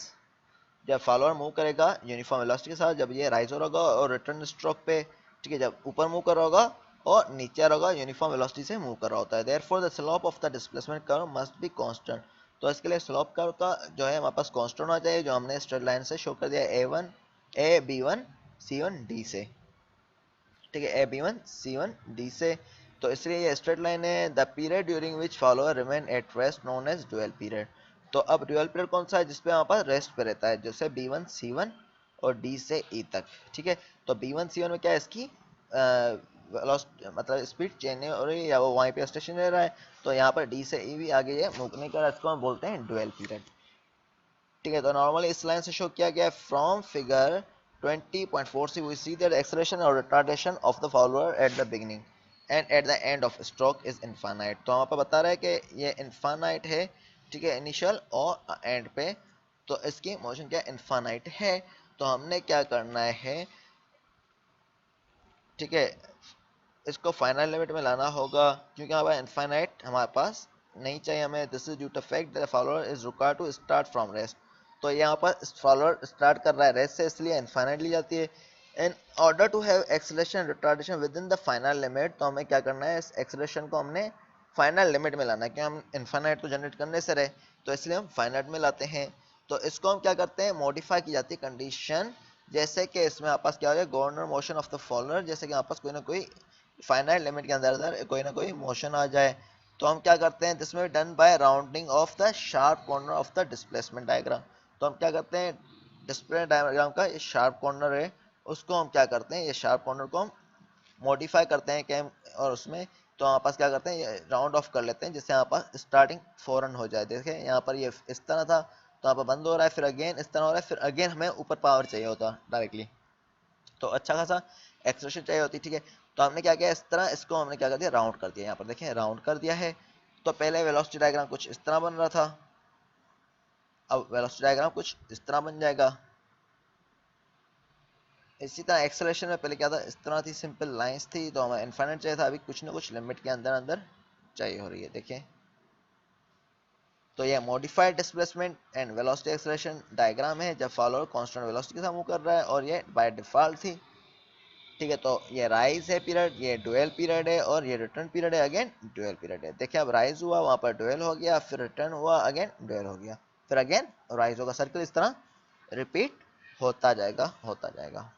जब फॉलोअर मूव करेगा यूनिफॉर्म वेलोसिटी के साथ, जब ये राइज हो रहा होगा, और रिटर्न स्ट्रोक पे, ठीक है, जब ऊपर मूव कर रहा होगा और नीचे आ रहा होगा, यूनिफॉर्म वेलोसिटी से मूव कर रहा होता है। Therefore the slope of the displacement curve must be constant. तो इसके लिए स्लोप कर्व का जो है हमारे पास कांस्टेंट होना चाहिए, जो हमने स्ट्रेट लाइन से शो कर दिया A B one C one D से। ठीक है, A B one C one D से, तो इसलिए ये स्ट्रेट लाइन है। The period during which follower remain at rest known as dual period. तो अब ड्यूअल पीरियड कौन सा है, जिसपे हमारे पास रेस्ट पे रहता है, जैसे B1 C1 और D से E तक। ठीक है, तो B1 C1 में क्या है, इसकी मतलब स्पीड चेंज नहीं हो रही, या वो वहीं पे स्टेशन रह रहा है, तो यहाँ पर D से E भी आगे ये मूव नहीं कर रहा, इसको हम बोलते हैं ड्यूअल पीरियड। ठीक है, तो नॉर्मली इस लाइन से शो किया गया है, from figure 20.4 we see that acceleration और retardation of the follower at the beginning and at the end of stroke is infinite. तो हम आपको बता रहे हैं कि ये इनफाइनाइट है, ठीक है, इनिशियल और एंड पे, तो इसकी मोशन क्या इनफाइनाइट है। तो हमने क्या करना है, ठीक है, इसको फाइनल लिमिट में लाना होगा, क्योंकि हमारा इनफाइनाइट हमारे पास नहीं चाहिए हमें। This is due to fact that follower is required to start from rest. तो यहाँ पर फॉलोअर स्टार्ट कर रहा है रेस्ट से, इसलिए इनफाइनाइट ली जाती है। In order to have acceleration retardation within the final limit, तो हमें क्या करना है, इस एक्सेलरेशन को हमने फाइनल लिमिट में लाना है, क्योंकि हम इनफाइनाइट तो जनरेट करने से रहे, तो इसलिए हम फाइनल में लाते हैं। तो इसको हम क्या करते हैं, मॉडिफाई की जाती है कंडीशन, जैसे कि इसमें आपस क्या हो गया, governor motion of the follower, जैसे कि आपस कोई ना कोई फाइनाइट लिमिट के अंदर कोई ना कोई मोशन आ जाए, तो हम क्या करते हैं, दिस में done by rounding off the sharp corner of the displacement diagram. तो हम क्या करते हैं, डिस्प्ले डायग्राम का ये शार्प कॉर्नर है, उसको हम क्या करते हैं, ये शार्प कॉर्नर को हम मॉडिफाई करते हैं कैम, और उसमें तो यहाँ पास क्या करते हैं, ये राउंड ऑफ कर लेते हैं, जिससे यहाँ पास स्टार्टिंग फौरन हो जाए। देखें यहाँ पर ये इस तरह था, तो यहाँ पर बंद हो रहा है, फिर अगेन इस तरह हो रहा है, फिर अगेन हमें ऊपर पावर चाहिए होता डायरेक्टली, तो अच्छा खासा एक्सप्रेशन चाहिए होती। ठीक है, तो हमने क्या किया, इस तरह इसको हमने क्या कर दिया, राउंड कर दिया। यहाँ पर देखें राउंड कर दिया है। तो पहले वेलोसिटी डायग्राम कुछ इस तरह बन रहा था, अब वेलोसिटी डायग्राम कुछ इस तरह बन जाएगा। इसी तरह एक्सेलरेशन में पहले क्या था, इस तरह थी, सिंपल लाइंस थी, तो हमें इनफाइनाइट चाहिए था, अभी कुछ ना कुछ लिमिट के अंदर अंदर चाहिए हो रही है। देखें, तो ये modified displacement and velocity acceleration diagram है, जब फॉलोअर कांस्टेंट वेलोसिटी के साथ मूव कर रहा है, और ये बाय डिफॉल्ट थी। ठीक है, तो ये राइज है पीरियड, ये डुअल पीरियड है, और ये रिटर्न पीरियड है, अगेन डुअल पीरियड है। देखिए अब राइज हुआ, वहां पर डुअल हो गया, फिर रिटर्न हुआ, अगेन डुअल हो गया, फिर अगेन राइज होगा, सर्कल इस तरह रिपीट होता जाएगा होता जाएगा।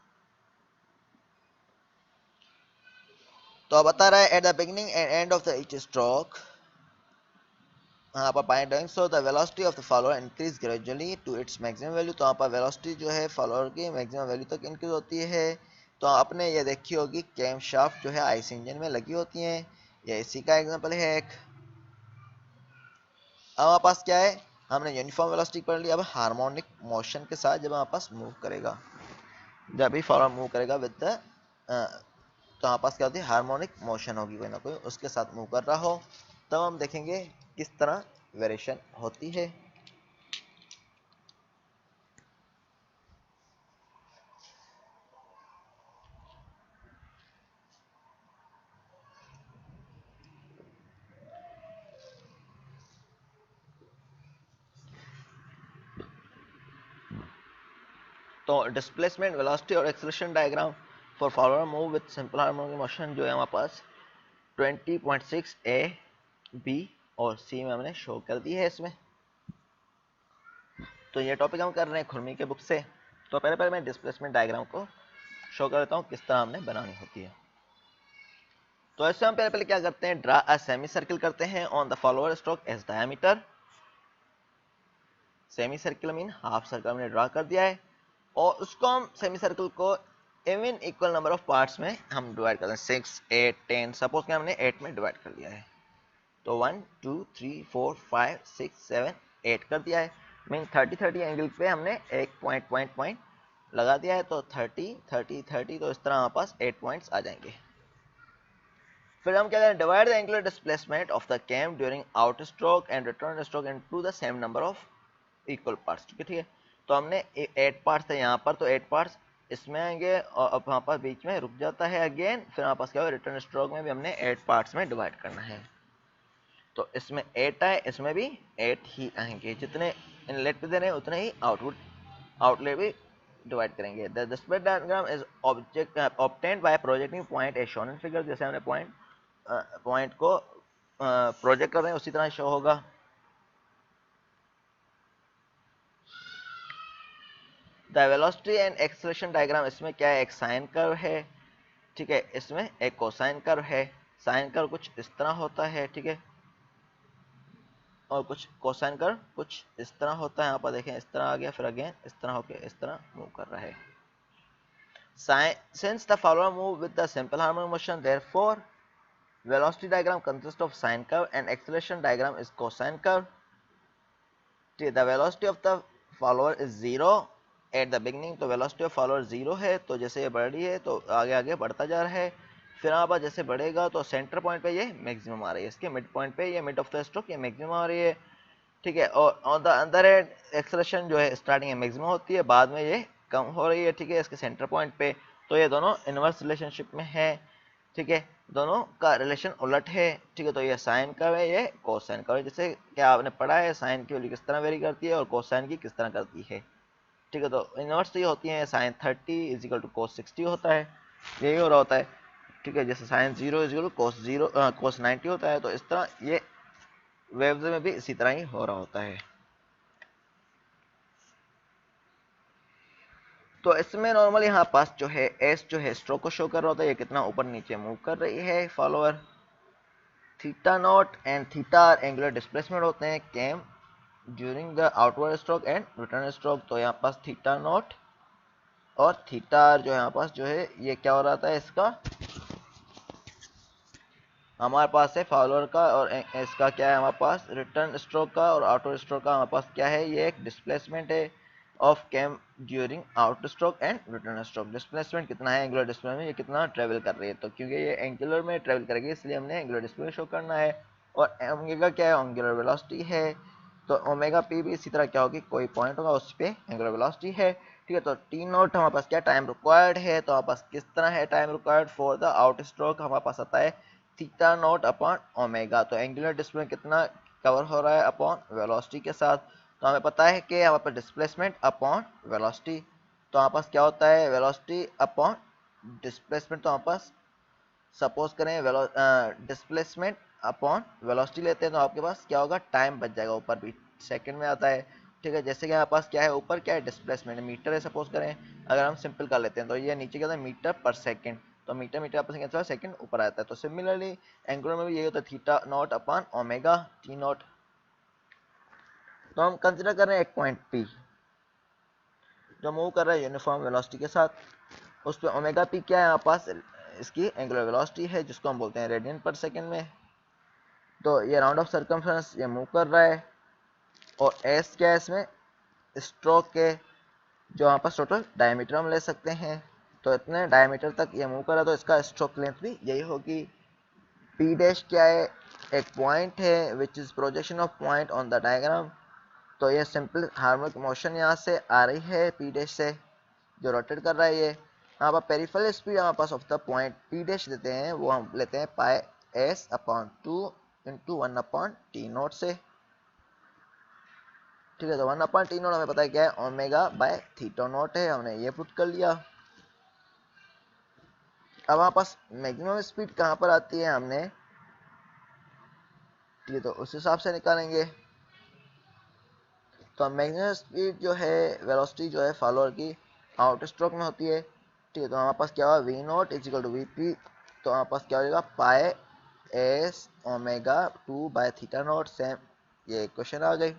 तो अब बता रहा है at the beginning and end of the each stroke, यहाँ पर by doing so the velocity of the follower increase gradually to its maximum value. तो यहाँ पर वेलोसिटी जो है फॉलोअर की मैक्सिमम वैल्यू तक इंक्रीज होती है। तो आपने ये देखी होगी कैम शाफ्ट जो है आईसी इंजन में लगी होती हैं, ये इसी का एग्जांपल है एक। अब हमारे पास क्या है, हमने यूनिफॉर्म वेलोसिटी पढ़ लिया, अब हार्मोनिक मोशन के साथ जब हमारे पास मूव करेगा, जब भी फॉलोअर मूव करेगा विद द तो हमारे पास क्या होती है, हार्मोनिक मोशन होगी, कोई ना कोई उसके साथ मूव कर रहा हो, तब हम देखेंगे किस तरह वेरिएशन होती है। तो डिस्प्लेसमेंट वेलोसिटी और acceleration diagram for follower move with simple harmonic motion जो है हमारे पास 20.6 A, B और C में हमने शो कर दी है इसमें। तो ये टॉपिक हम कर रहे हैं खुरमी के बुक से। तो पहले मैं डिस्प्लेसमेंट डायग्राम को शो कर देता हूँ किस तरह हमने बनानी होती है। तो ऐसे हम पहले क्या करते हैं, ड्रा अ सेमी सर्किल करते हैं on the follower stroke as diameter. Semi circle mean half circle हमने ड्रा कर दिया है और उसको हम सेमी सर्कल को even equal number of parts में हम डिवाइड करते हैं, 6, 8, 10। सपोज कि हमने 8 में डिवाइड कर दिया है, तो 1, 2, 3, 4, 5, 6, 7, 8 कर दिया है। मीन 30 एंगल पे हमने एक पॉइंट लगा दिया है, तो 30, 30, 30, तो इस तरह हमारे पास 8 पॉइंट्स आ जाएंगे। फिर हम क्या करें, divide the angular displacement of the cam during out stroke and return stroke into the same number of equal parts. ठीक है, तो हमने 8 पार्ट्स थे यहाँ पर, तो 8 पार्ट्स इसमें आएंगे और अब वहाँ पर बीच में रुक जाता है अगेन। फिर हमारे पास क्या होगा, रिटर्न स्ट्रोक में भी हमने 8 पार्ट्स में डिवाइड करना है, तो इसमें 8 आए, इसमें भी 8 ही आएंगे। जितने इनलेट पे दे रहे हैं उतने ही आउटलेट भी डिवाइड करेंगे। The display diagram is obtained by projecting point as shown in figure. जैसे हमने पॉइंट को प्रोजेक्ट कर रहे हैं उसी तरह शो होगा। The velocity and acceleration diagram, इसमें क्या है, एक साइन कर्व है, ठीक है, इसमें एक कोसाइन कर्व है। साइन कर्व कुछ इस तरह होता है, ठीक है, और कुछ कोसाइन कर्व कुछ इस तरह होता है। यहाँ पर देखें, इस तरह आ गया, फिर अगेन इस तरह होकर इस तरह मूव कर रहा है। Since the follower move with the simple harmonic motion, therefore velocity diagram consists of sine curve and acceleration diagram is cosine curve. The velocity of the follower is 0 at the beginning, तो velocity of follower 0 है, तो जैसे ये बढ़ रही है तो आगे आगे बढ़ता जा रहा है। फिर यहाँ पर जैसे बढ़ेगा तो सेंटर पॉइंट पे ये मैक्सिमम आ रही है, इसके मिड पॉइंट पे ये मिड ऑफ द स्ट्रोक ये मैक्सिमम आ रही है, ठीक है। और ऑन द अंदर एंड एक्सेलरेशन जो है स्टार्टिंग में मैक्सिमम होती है, बाद में ये कम हो रही है, ठीक है, इसके सेंटर पॉइंट पे। तो ये दोनों इनवर्स रिलेशनशिप में है, ठीक है, दोनों का रिलेशन उलट है, ठीक है। तो ये साइन का है, ये कोसाइन का है। जैसे क्या आपने पढ़ा है, साइन की वैल्यू किस तरह वेरी करती है और कोसाइन की किस तरह करती है, ठीक है। तो इनवर्स ये होती है, साइन 30 इज इक्वल टू कोस 60 होता है, यही हो रहा होता है, ठीक है। जैसे साइन 0 इज इक्वल टू कोस 90 होता है, तो इस तरह ये वेव्स में भी इसी तरह ही हो रहा होता है। तो इसमें नॉर्मली यहाँ पास जो है एस जो है स्ट्रोक को शो कर रहा होता है, ये कितना ऊपर नीचे मूव कर रही है follower. Theta naught and theta angular displacement होते हैं cam during the outward stroke and return stroke. तो यहाँ पास थीटा नॉट और थीटा जो यहाँ पास जो है ये क्या हो रहा था, इसका हमारे पास है फॉलोअर का, और इसका क्या है हमारे पास रिटर्न स्ट्रोक का, और आउटवर्ड स्ट्रोक का हमारे पास क्या है, ये एक डिस्प्लेसमेंट है of cam during out stroke and return stroke. Displacement कितना है एंगुलर डिस्प्लेसमेंट में, ये कितना ट्रेवल कर रही है, तो क्योंकि ये एंगुलर में ट्रेवल करेगी इसलिए हमने एंगुलर डिस्प्लेसमेंट शो करना है। और ओमेगा क्या है, एंगुलर वेलोसिटी है, तो ओमेगा पी भी इसी तरह क्या होगी, कोई पॉइंट होगा उस पर एंगुलर वेलोसिटी है, ठीक है। तो टी नोट हमारे पास क्या टाइम रिक्वायर्ड है, तो हमारे पास किस तरह है time required for the out stroke, हमारे पास आता है थीटा नॉट अपॉन ओमेगा। तो एंगुलर डिस्प्लेसमेंट कितना कवर हो रहा है अपॉन वेलोसिटी के साथ। तो हमें पता है कि हमारे पास डिस्प्लेसमेंट अपॉन वेलोसिटी, तो हमारे पास क्या होता है वेलोसिटी अपॉन डिस्प्लेसमेंट। तो हमारे पास सपोज करें डिस्प्लेसमेंट अपॉन वेलोसिटी लेते हैं, तो आपके पास क्या होगा, टाइम बच जाएगा, ऊपर भी सेकंड में आता है, ठीक है। जैसे कि हमारे पास क्या है, ऊपर क्या है डिस्प्लेसमेंट मीटर है, सपोज करें अगर हम सिंपल कर लेते हैं तो ये नीचे क्या होता है मीटर पर सेकंड, तो मीटर मीटर आपस में कैंसिल, सेकंड ऊपर आता है। तो सिमिलरली एंगुलर में भी यही होता है, theta naught upon omega T not. तो हम कंसिडर कर रहे हैं एक पॉइंट पी जो मूव कर रहा है यूनिफॉर्म वेलोसिटी के साथ, उस पर ओमेगा पी क्या है हमारे पास, इसकी एंगुलर वेलोसिटी है जिसको हम बोलते हैं रेडियन पर सेकंड में। तो ये राउंड ऑफ सर्कमफ्रेंस ये मूव कर रहा है, और एस क्या है इसमें, स्ट्रोक के जो यहाँ पास टोटल डायमीटर हम ले सकते हैं, तो इतने डायमीटर तक ये मूव कर रहा है, तो इसका स्ट्रोक लेंथ भी यही होगी। पी डैश क्या है, एक पॉइंट है which is projection of point on the diagram. तो ये सिंपल हार्मोनिक मोशन यहाँ से आ रही है पी डैश से, जो रोटेट कर रहा है ये। यहाँ पर पेरिफेरल स्पीड हमारे पास of the point P dash देते हैं, वो हम लेते हैं pi S upon 2 into 1 upon T naught से, ठीक है। तो 1 अपॉन टी नोट हमें पता है क्या है, ओमेगा बाय थीटा नोट है, हमने ये पुट कर लिया। अब हमारे पास मैक्सिमम स्पीड कहाँ पर आती है हमने, ठीक है, तो उस हिसाब से निकालेंगे। तो मैक्सिमम स्पीड जो है वेलोसिटी जो है फॉलोअर की आउट स्ट्रोक में होती है, ठीक है। तो हमारे पास क्या होगा V naught is equal to V P, तो हमारे पास क्या हो जाएगा pi S omega 2 by theta naught. Same ये क्वेश्चन आ गई।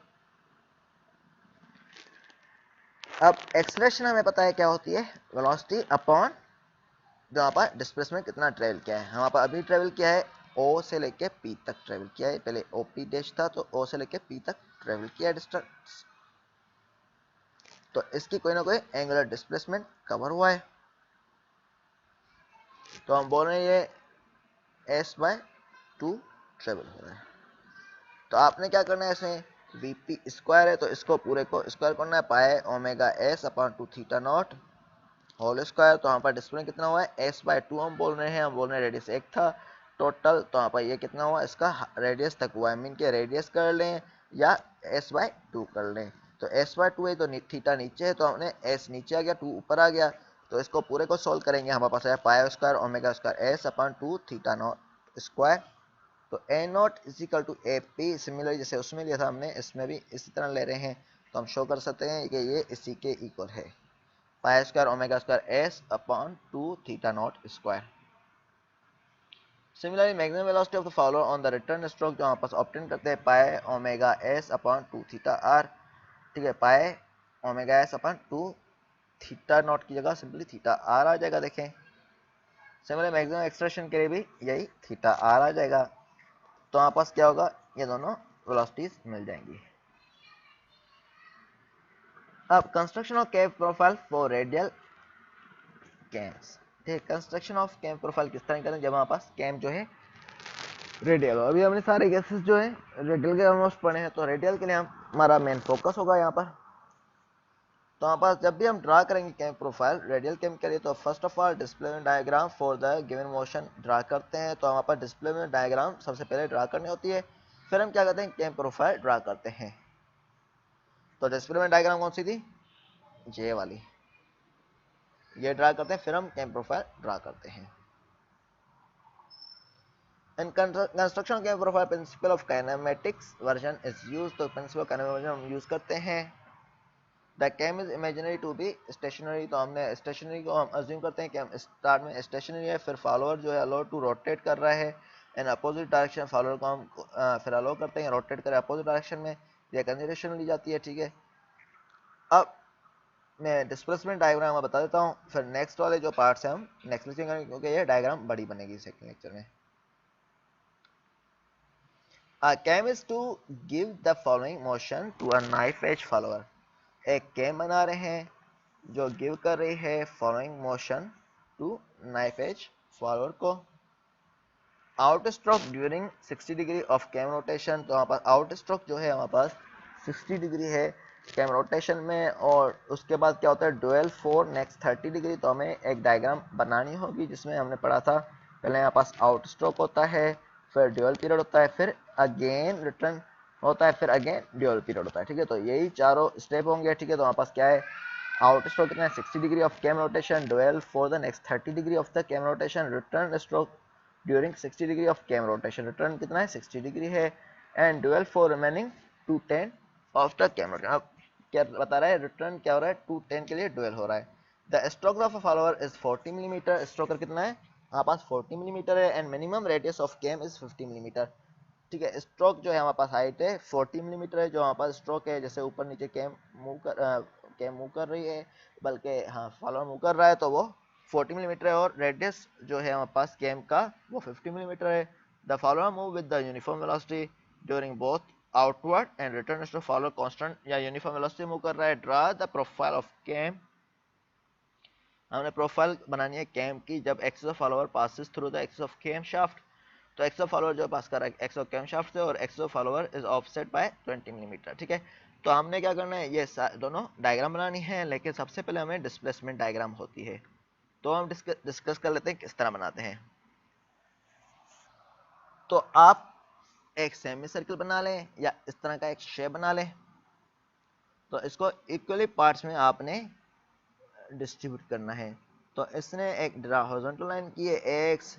अब एक्सलेशन हमें पता है क्या होती है, वेलोसिटी अपॉन जो यहाँ पर डिस्प्लेसमेंट कितना ट्रेवल किया है। हमारे पास अभी ट्रेवल किया है ओ से लेके पी तक ट्रेवल किया है, पहले ओ पी डैश था तो ओ से लेके पी तक ट्रेवल किया है डिस्टेंस, तो इसकी कोई ना कोई एंगुलर डिस्प्लेसमेंट कवर हुआ है, तो हम बोल रहे हैं ये एस बाय 2 ट्रेवल हो रहा है। तो आपने क्या करना है, इसमें वीपी स्क्वायर है तो इसको पूरे को स्क्वायर करना है, pi omega S upon 2 theta naught whole square. तो यहाँ पर डिस्प्लेसमेंट कितना हुआ है एस बाय 2 हम बोल रहे हैं रेडियस 1 था टोटल, तो यहाँ पर ये कितना हुआ इसका रेडियस तक हुआ है, मीन के रेडियस कर लें या एस बाय 2 कर लें। तो एस बाय 2 है तो थीटा नीचे है तो हमने एस नीचे आ गया 2 ऊपर आ गया, तो इसको पूरे को सोल्व करेंगे। हमारे पास है pi square omega square S upon 2 theta naught square, तो a naught is equal to a p. Similar जैसे उसमें लिया था हमने, इसमें भी इसी तरह ले रहे हैं, तो हम शो कर सकते हैं कि ये इसी के इक्वल है, pi square omega square S upon 2 theta naught square. Similarly maximum velocity of the follower on the return stroke जो वापस ऑब्टेन करते हैं pi omega S upon 2 theta R, ठीक है। Pi omega S upon 2 theta naught की जगह simply theta are आ जाएगा। देखें सिमिलर मैक्सिमम एक्सप्रेशन के लिए भी यही थीटा आर आ जाएगा, तो हमारे पास क्या होगा ये दोनों वेलोसिटीज मिल जाएंगी। अब construction of cave profile for radial camps, ठीक है। कंस्ट्रक्शन ऑफ कैम प्रोफाइल किस तरह करें जब हमारे पास कैम जो है रेडियल हो। अभी हमने सारे केसेस जो है रेडियल के ऑलमोस्ट पढ़े हैं, तो रेडियल के लिए हमारा मेन फोकस होगा यहाँ पर। तो हमारे पास जब भी हम ड्रा करेंगे कैम प्रोफाइल रेडियल कैम के लिए, तो first of all displacement diagram for the given motion draw करते हैं। तो हमारे पास डिस्प्लेसमेंट डायग्राम सबसे पहले ड्रा करनी होती है, फिर हम क्या करते हैं कैम प्रोफाइल ड्रा करते हैं। तो डिस्प्लेसमेंट डायग्राम कौन सी थी, जे वाली, ये ड्रा करते हैं, फिर हम कैम प्रोफाइल ड्रा करते हैं। In construction cam profile principle of kinematics version is used, तो प्रिंसिपल काइनेमेटिक्स वर्जन हम यूज करते हैं। The cam is imaginary to be stationary, तो हमने स्टेशनरी को हम अज्यूम करते हैं कि हम स्टार्ट में स्टेशनरी है, फिर फॉलोअर जो है अलाउ टू रोटेट कर रहा है इन अपोजिट डायरेक्शन, फॉलोअर को हम फिर अलाउ करते हैं रोटेट करें अपोजिट डायरेक्शन में, यह कंसिडरेशन ली जाती है, ठीक है। अब मैं डिस्प्लेसमेंट डायग्राम बता देता हूँ, फिर नेक्स्ट वाले जो पार्ट्स हैं हम नेक्स्ट लेक्चर करेंगे, क्योंकि ये डायग्राम बड़ी बनेगी सेकंड लेक्चर में। A cam is to give the following motion to a knife edge follower, एक कैम बना रहे हैं जो गिव कर रही है following motion to knife edge follower को। Out stroke during 60 degree of cam rotation, तो हमारे पास आउट स्ट्रोक जो है हमारे पास 60 डिग्री है कैम रोटेशन में, और उसके बाद क्या होता है डुअल फॉर नेक्स्ट 30 डिग्री। तो हमें एक डायग्राम बनानी होगी जिसमें हमने पढ़ा था पहले यहाँ पास आउट स्ट्रोक होता है, फिर ड्यूअल पीरियड होता है, फिर अगेन रिटर्न होता है, फिर अगेन ड्यूअल पीरियड होता है, ठीक है। तो यही चारों स्टेप होंगे, ठीक है। तो हमारे पास क्या है आउट स्ट्रोक कितना है 60 degree of cam rotation, dwell for the next 30 degree of the cam rotation, return stroke during 60 degree of cam rotation, return कितना है 60 डिग्री है, and dwell for remaining 210 of the cam rotation. अब क्या बता रहा है रिटर्न क्या हो रहा है 210 के लिए ड्यूअल हो रहा है। The stroke of a follower is 40 millimetre, स्ट्रोकर कितना है हमारे पास 40 मिलीमीटर है, and minimum radius of cam is 50 millimetre, ठीक है। स्ट्रोक जो है हमारे पास हाइट है 40 मिलीमीटर है, जो हमारे पास स्ट्रोक है जैसे ऊपर नीचे कैम मूव कर रही है, बल्कि हाँ फॉलोअर मूव कर रहा है तो वो 40 मिलीमीटर है, और रेडियस जो है हमारे पास कैम का वो 50 मिलीमीटर है। The follower move with the uniform velocity during both outward and return stroke, follower constant या यूनिफॉर्म वेलोसिटी मूव कर रहा है। Draw the profile of cam, हमने प्रोफाइल बनानी है कैम की जब axis of follower passes through the axis of cam shaft, तो एक्सिस ऑफ फॉलोअर जो पास कर रहा है एक्सिस ऑफ कैम शाफ्ट से, और axis of follower is offset by 20 millimetre, ठीक है। तो हमने क्या करना है ये दोनों डायग्राम बनानी है, लेकिन सबसे पहले हमें डिस्प्लेसमेंट डायग्राम होती है, तो हम डिस्कस कर लेते हैं किस तरह बनाते हैं। तो आप एक सेमी सर्कल बना लें या इस तरह का एक शेप बना लें, तो इसको इक्वली पार्ट्स में आपने डिस्ट्रीब्यूट करना है। तो इसने एक हॉरिजॉन्टल लाइन की है एक्स,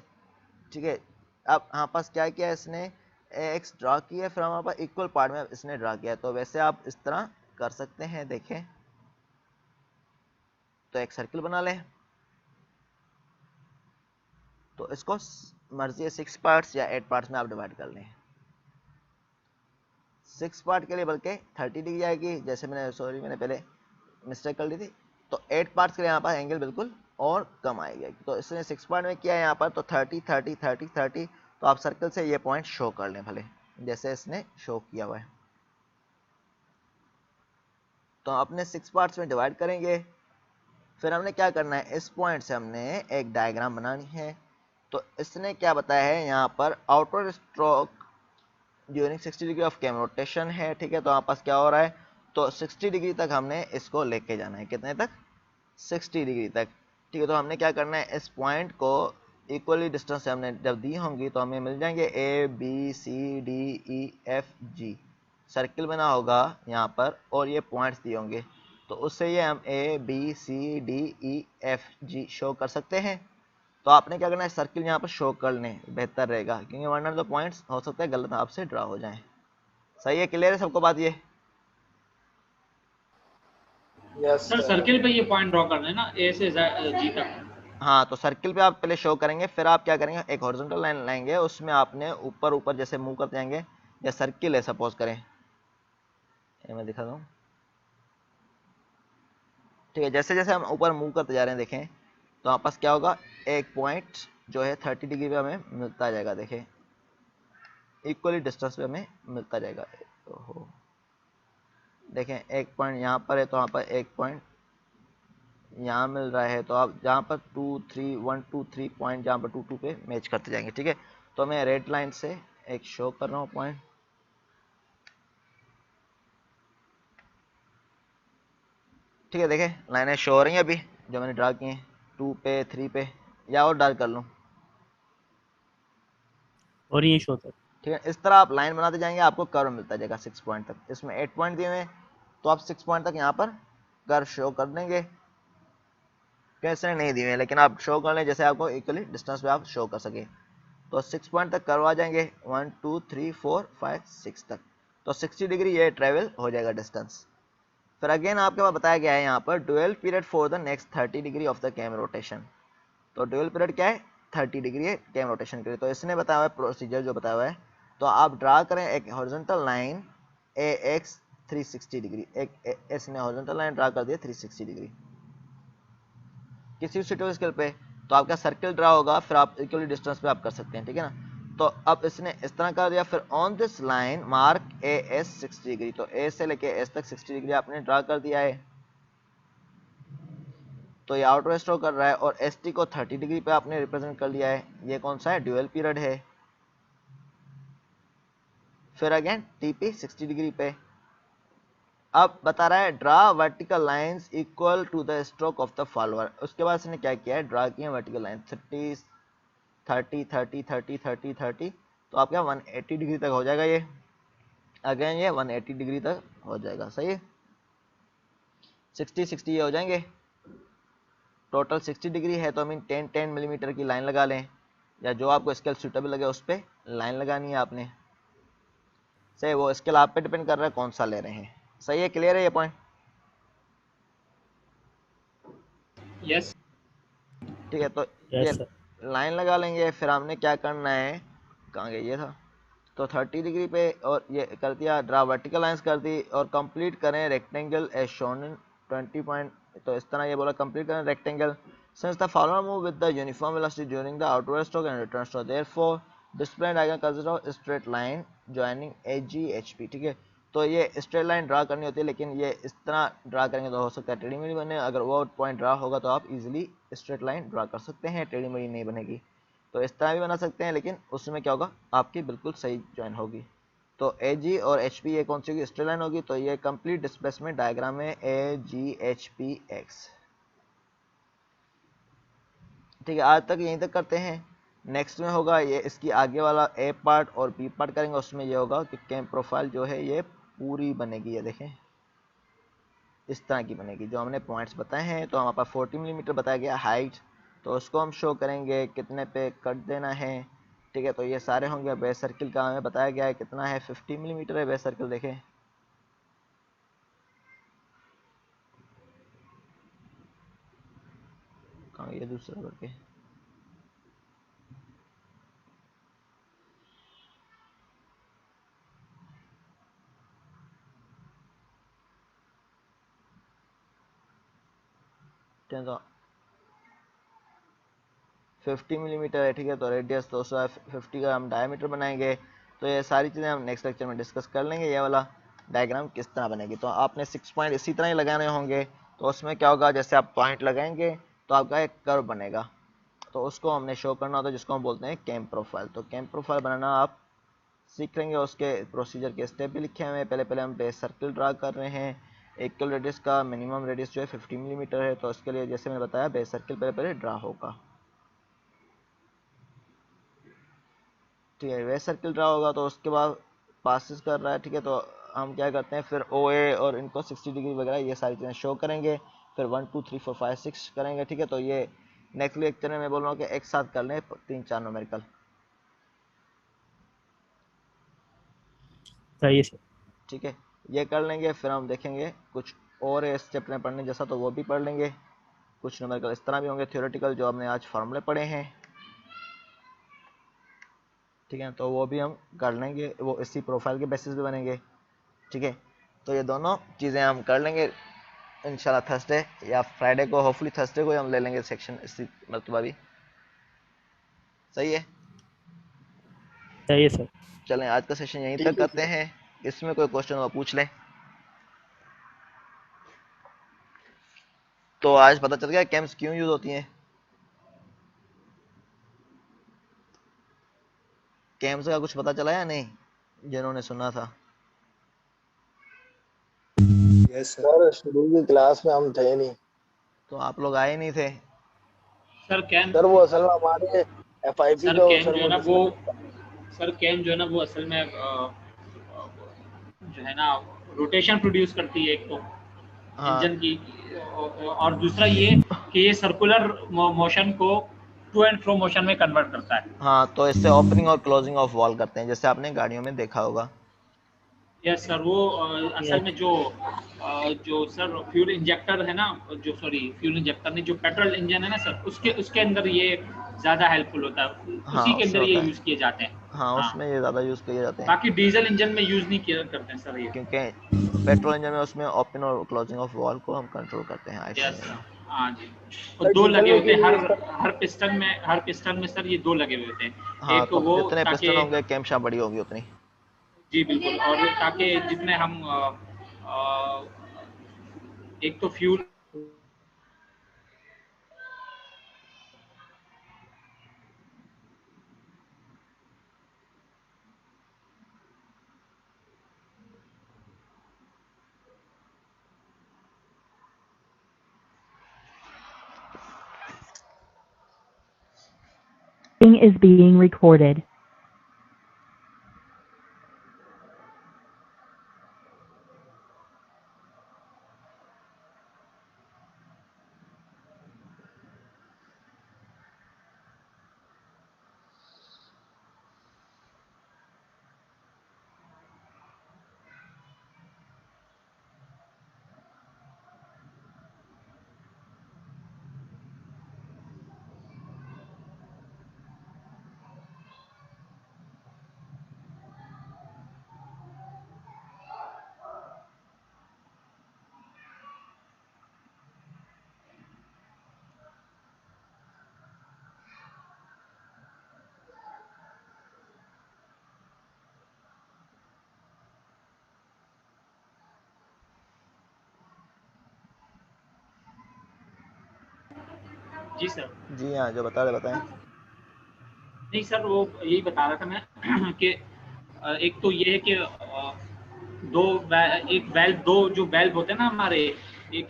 ठीक है। अब हमारे पास क्या किया है इसने एक्स ड्रा किया है, फिर हमारे पास इक्वल पार्ट में इसने ड्रा किया है, तो वैसे आप इस तरह कर सकते हैं। देखें तो एक सर्किल बना लें, तो इसको मर्जी है 6 पार्ट्स या 8 पार्ट्स में आप डिवाइड कर लें। 6 पार्ट के लिए बल्कि 30 डिग्री आएगी, जैसे मैंने पहले मिस्टेक कर ली थी। तो 8 पार्ट्स के लिए यहाँ पर एंगल बिल्कुल और कम आएगा। तो इसने 6 पार्ट में किया है यहाँ पर, तो 30 30 30 30। तो आप सर्कल से ये पॉइंट शो कर लें भले, जैसे इसने शो किया हुआ है। तो अपने 6 पार्ट्स में डिवाइड करेंगे। फिर हमने क्या करना है, इस पॉइंट से हमने एक डायग्राम बनानी है। तो इसने क्या बताया है यहाँ पर, outer stroke during 60 degree of cam rotation है। ठीक है, तो हमारे पास क्या हो रहा है, तो 60 डिग्री तक हमने इसको लेके जाना है। कितने तक, 60 डिग्री तक। ठीक है, तो हमने क्या करना है, इस पॉइंट को इक्वली डिस्टेंस से हमने जब दी होंगी तो हमें मिल जाएंगे A B C D E F G. Circle बना होगा यहाँ पर और ये पॉइंट्स दिए होंगे, तो उससे ये हम A B C D E F G show कर सकते हैं। तो आपने क्या करना है, सर्किल यहाँ पर शो कर लें, बेहतर रहेगा, क्योंकि वरना तो पॉइंट्स हो सकता है गलत आपसे ड्रा हो जाएं। सही है, क्लियर है सबको बात ये? यस सर सर्किल पे ये पॉइंट ड्रॉ करना है ना, ए से जी तक। हाँ, तो सर्किल पे आप पहले शो करेंगे, फिर आप क्या करेंगे, एक हॉरिजॉन्टल लाइन लाएंगे, उसमें आपने ऊपर ऊपर जैसे मूव करते जाएंगे। या सर्किल है सपोज करें, ये मैं दिखा दूँ। ठीक है, जैसे जैसे हम ऊपर मूव करते जा रहे हैं देखें, तो हमारे पास क्या होगा, एक पॉइंट जो है 30 डिग्री पे हमें मिलता जाएगा। देखें इक्वली डिस्टेंस पे हमें मिलता जाएगा। ओहो, देखें एक पॉइंट यहाँ पर है, तो वहाँ पर एक पॉइंट यहाँ मिल रहा है। तो आप जहाँ पर 2 3 1 2 3 पॉइंट जहाँ पर 2 2 पे मैच करते जाएंगे। ठीक है, तो मैं रेड लाइन से एक शो कर रहा हूँ पॉइंट। ठीक है, देखें लाइनें शो हो रही हैं अभी जो मैंने ड्रा की हैं, 2 पे 3 पे, या और डार्क कर लूँ। और ये शो तक। ठीक है, इस तरह आप लाइन बनाते जाएंगे, आपको कर्व मिलता जाएगा 6 पॉइंट तक। इसमें 8 पॉइंट दिए हुए हैं, तो आप 6 पॉइंट तक यहाँ पर कर्व शो कर देंगे। कैसे नहीं दिए हुए, लेकिन आप शो कर लें जैसे आपको इक्वली डिस्टेंस पे आप शो कर सके। तो 6 पॉइंट तक कर्व आ जाएंगे, 1 2 3 4 5 6 तक। तो 60 डिग्री ये ट्रेवल हो जाएगा डिस्टेंस। फिर अगेन आपके पास बताया गया है यहाँ पर dwell period for the next 30 degree of the cam rotation. तो ड्यूअल पीरियड क्या है, 30 डिग्री है कैम रोटेशन के लिए। तो इसने बताया हुआ है प्रोसीजर जो बताया हुआ है, तो आप ड्रा करें एक हॉरिजॉन्टल लाइन ए एक्स 360 डिग्री। एक इसने हॉरिजॉन्टल लाइन ड्रा कर दिया 360 डिग्री किसी सुटेबल स्केल पे, तो आपका सर्किल ड्रा होगा, फिर आप इक्वली डिस्टेंस पे आप कर सकते हैं। ठीक है ना, तो अब इसने इस तरह कर दिया। फिर on this line mark A S 60 degree, तो ए से लेके एस तक 60 डिग्री आपने ड्रा कर दिया है। तो ये आउटर स्ट्रोक कर रहा है, और एस टी को 30 डिग्री पे आपने रिप्रेजेंट कर लिया है। ये कौन सा है, ड्यूअल पीरियड है। फिर अगेन टीपी 60 डिग्री पे। अब बता रहा है draw vertical lines equal to the stroke of the follower. उसके बाद इसने क्या किया है, ड्रा किया वर्टिकल लाइन 30 30 30 30 30 30। तो आपका 180 डिग्री तक हो जाएगा ये। अगेन ये 180 डिग्री तक हो जाएगा। सही है, 60 60 ये हो जाएंगे। टोटल 60 डिग्री है, तो हम 10 10 मिलीमीटर की लाइन लगा लें, या जो आपको स्केल सूटेबल लगे उस पर लाइन लगानी है आपने। सही, वो स्केल आप पे डिपेंड कर रहा है कौन सा ले रहे हैं। सही है, क्लियर है ये पॉइंट? यस। ठीक है, तो ये लाइन लगा लेंगे। फिर हमने क्या करना है, कहाँ गया ये था, तो 30 डिग्री पे और ये कर दिया, ड्रा वर्टिकल लाइंस कर दी, और कंप्लीट करें rectangle as shown in 20 point. तो इस तरह ये बोला कंप्लीट करें rectangle since the follower move with the uniform velocity during the outward stroke and return stroke, therefore display diagram consider straight line joining AG HP. ठीक है, तो ये स्ट्रेट लाइन ड्रा करनी होती है, लेकिन ये इस तरह ड्रा करेंगे तो हो सकता है टेढ़ी मेढ़ी बने। अगर वो पॉइंट ड्रा होगा तो आप इजीली स्ट्रेट लाइन ड्रा कर सकते हैं, टेढ़ी मेढ़ी नहीं बनेगी। तो इस तरह भी बना सकते हैं, लेकिन उसमें क्या होगा, आपकी बिल्कुल सही ज्वाइन होगी। तो ए जी और एच पी ये कौन सी होगी, स्ट्रेट लाइन होगी। तो ये कंप्लीट डिस्प्लेसमेंट डायग्राम में ए जी एच पी एक्स। ठीक है, आज तक यहीं तक करते हैं। नेक्स्ट में होगा ये इसकी आगे वाला ए पार्ट और बी पार्ट करेंगे। उसमें ये होगा कि कैम प्रोफाइल जो है ये पूरी बनेगी। ये देखें इस तरह की बनेगी, जो हमने पॉइंट्स बताए हैं। तो हमारे पास 40 मिलीमीटर बताया गया हाइट, तो उसको हम शो करेंगे कितने पे कट देना है। ठीक है, तो ये सारे होंगे। बेस सर्किल का हमें बताया गया है कितना है, 50 मिलीमीटर है बेस सर्किल। देखें हाँ ये दूसरा करके तो 50 मिलीमीटर है, ठीक है। तो रेडियस 250 का हम डायमीटर बनाएंगे। तो ये सारी चीज़ें हम नेक्स्ट लेक्चर में डिस्कस कर लेंगे। ये वाला डायग्राम किस तरह बनेगी, तो आपने 6 पॉइंट इसी तरह ही लगाने होंगे। तो उसमें क्या होगा, जैसे आप पॉइंट लगाएंगे तो आपका एक कर्व बनेगा, तो उसको हमने शो करना होता है, जिसको हम बोलते हैं कैम प्रोफाइल। तो कैम प्रोफाइल बनाना आप सीख लेंगे, उसके प्रोसीजर के स्टेप भी लिखे हुए हैं। पहले हम बेस सर्किल ड्रा कर रहे हैं। एक किलो रेडियस का मिनिमम रेडियस जो है 50 मिलीमीटर है, तो उसके लिए जैसे मैंने बताया बेस सर्किल पहले ड्रा होगा, ठीक है। बेस सर्किल ड्रा होगा तो उसके बाद पासिस कर रहा है, ठीक है। तो हम क्या करते हैं, फिर ओ ए और इनको 60 डिग्री वगैरह ये सारी चीज़ें शो करेंगे। फिर 1 2 3 4 5 6 करेंगे, ठीक है। तो ये नेक्स्ट लेक्चर में मैं बोल रहा हूँ कि एक साथ कर लें 3 4 न्यूमेरिकल, सही है सर। ठीक है। ये कर लेंगे, फिर हम देखेंगे कुछ और इस चैप्टर में पढ़ने जैसा, तो वो भी पढ़ लेंगे। कुछ न्यूमेरिकल इस तरह भी होंगे थ्योरेटिकल, जो हमने आज फार्मूले पढ़े हैं, ठीक है। तो वो भी हम कर लेंगे, वो इसी प्रोफाइल के बेसिस पे बनेंगे, ठीक है। तो ये दोनों चीज़ें हम कर लेंगे इंशाल्लाह थर्सडे या फ्राइडे को, होपफुली थर्सडे को हम ले लेंगे सेक्शन इसी मरतबा भी, सही है। सही है सर। चलें आज का सेशन यहीं तक करते हैं। इसमें कोई क्वेश्चन हो पूछ लें। तो आज पता चल गया कैम्स क्यों यूज होती हैं। कैम्स का कुछ पता चला या नहीं, जिन्होंने सुना था? यस सर, शुरू की क्लास में हम थे नहीं। तो आप लोग आए नहीं थे? सर कैम सर वो असल में हमारे एफआईपी सर का कैम सर जो है वो ना वो सर कैम जो है ना वो असल में जो है ना रोटेशन प्रोड्यूस करती है एक तो हाँ इंजन की, और दूसरा ये कि ये सर्कुलर मोशन को टू एंड फ्रो मोशन में कन्वर्ट करता है। हाँ, तो इससे ओपनिंग और क्लोजिंग ऑफ वॉल करते हैं, जैसे आपने गाड़ियों में देखा होगा। यस सर, वो असल में जो सर फ्यूल इंजेक्टर है ना, जो सॉरी फ्यूल इंजेक्टर नहीं, जो पेट्रोल इंजन है ना सर, उसके अंदर ये ज़्यादा हेल्पफुल होता है, हाँ उसी के उससे अंदर ये होता है, यूज़ किए जाते हैं। हाँ हाँ, उसमें ये ज़्यादा यूज़ किए जाते हैं, बाकी डीजल इंजन में यूज़ नहीं किया करते हैं सर ये। क्योंकि पेट्रोल इंजन में उसमें ओपन और क्लोजिंग ऑफ वॉल को हम कंट्रोल करते हैं आईसी यस इंजन सर, में। हाँ जी। और सर दो डीजल लगे में होते क्यों हैं यूज करते हर पिस्टन में सर, ये दो लगे हुए होते हैं। हाँ, एक तो वो जितने ताकि, पिस्टन होंगे कैमशा बड़ी होगी उतनी। जी बिल्कुल, और ताकि जितने हम अ, एक तो फ्यूल is being recorded. जी सर। जी हाँ, जो बता रहे बताएं। नहीं सर, वो यही बता रहा था मैं कि एक तो ये है कि एक वेल्व, दो जो वेल्व होते हैं ना हमारे, एक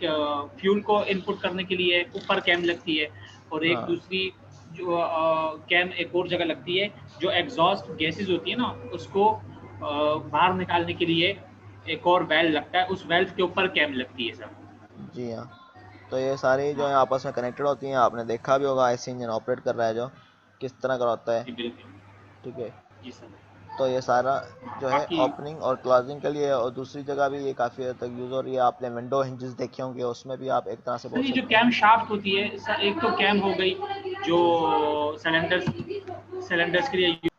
फ्यूल को इनपुट करने के लिए ऊपर कैम लगती है, और एक हाँ दूसरी जो कैम एक और जगह लगती है, जो एग्जॉस्ट गैसेस होती है ना उसको बाहर निकालने के लिए एक और वेल्व लगता है, उस वेल्व के ऊपर कैम लगती है सर। जी हाँ, तो ये सारी जो है हाँ आपस में कनेक्टेड होती हैं। आपने देखा भी होगा आईसी इंजन ऑपरेट कर रहा है जो किस तरह का होता है, जी बिल्कुल। ठीक है। जी सर। तो ये सारा जो है बाकी ओपनिंग और क्लोजिंग के लिए, और दूसरी जगह भी ये काफ़ी हद तक यूज़ हो रही है। आपने विंडो हिंजेस देखे होंगे, उसमें भी आप एक तरह से सर बोल ये जो सकते हैं। कैम शाफ्ट होती है सर, एक तो कैम हो गई जो सिलेंडर्स के लिए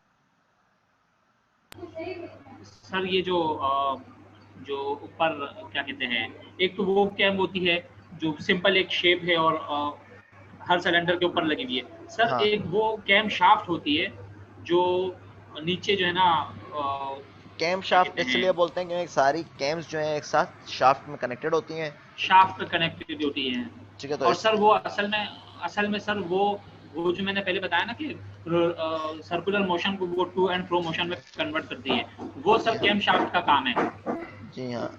सर, ये जो ऊपर क्या कहते हैं, एक तो वो कैम होती है जो सिंपल एक शेप है और हर सिलेंडर के ऊपर लगी हुई है सर। हाँ, एक वो कैम शाफ्ट होती है जो नीचे जो है ना कैम क्या शाफ्ट कहते हैं, इसलिए बोलते हैं क्योंकि सारी कैम्स जो हैं एक साथ शाफ्ट में कनेक्टेड होती हैं। शाफ्ट पे कनेक्टेड होती है। ठीक है, तो और इस सर वो असल में सर वो जो मैंने पहले बताया ना कि सर्कुलर मोशन को वो टू एंड फ्रो मोशन में कन्वर्ट करती है, वो जी सब हाँ, कैम शाफ्ट का काम है। जी हाँ,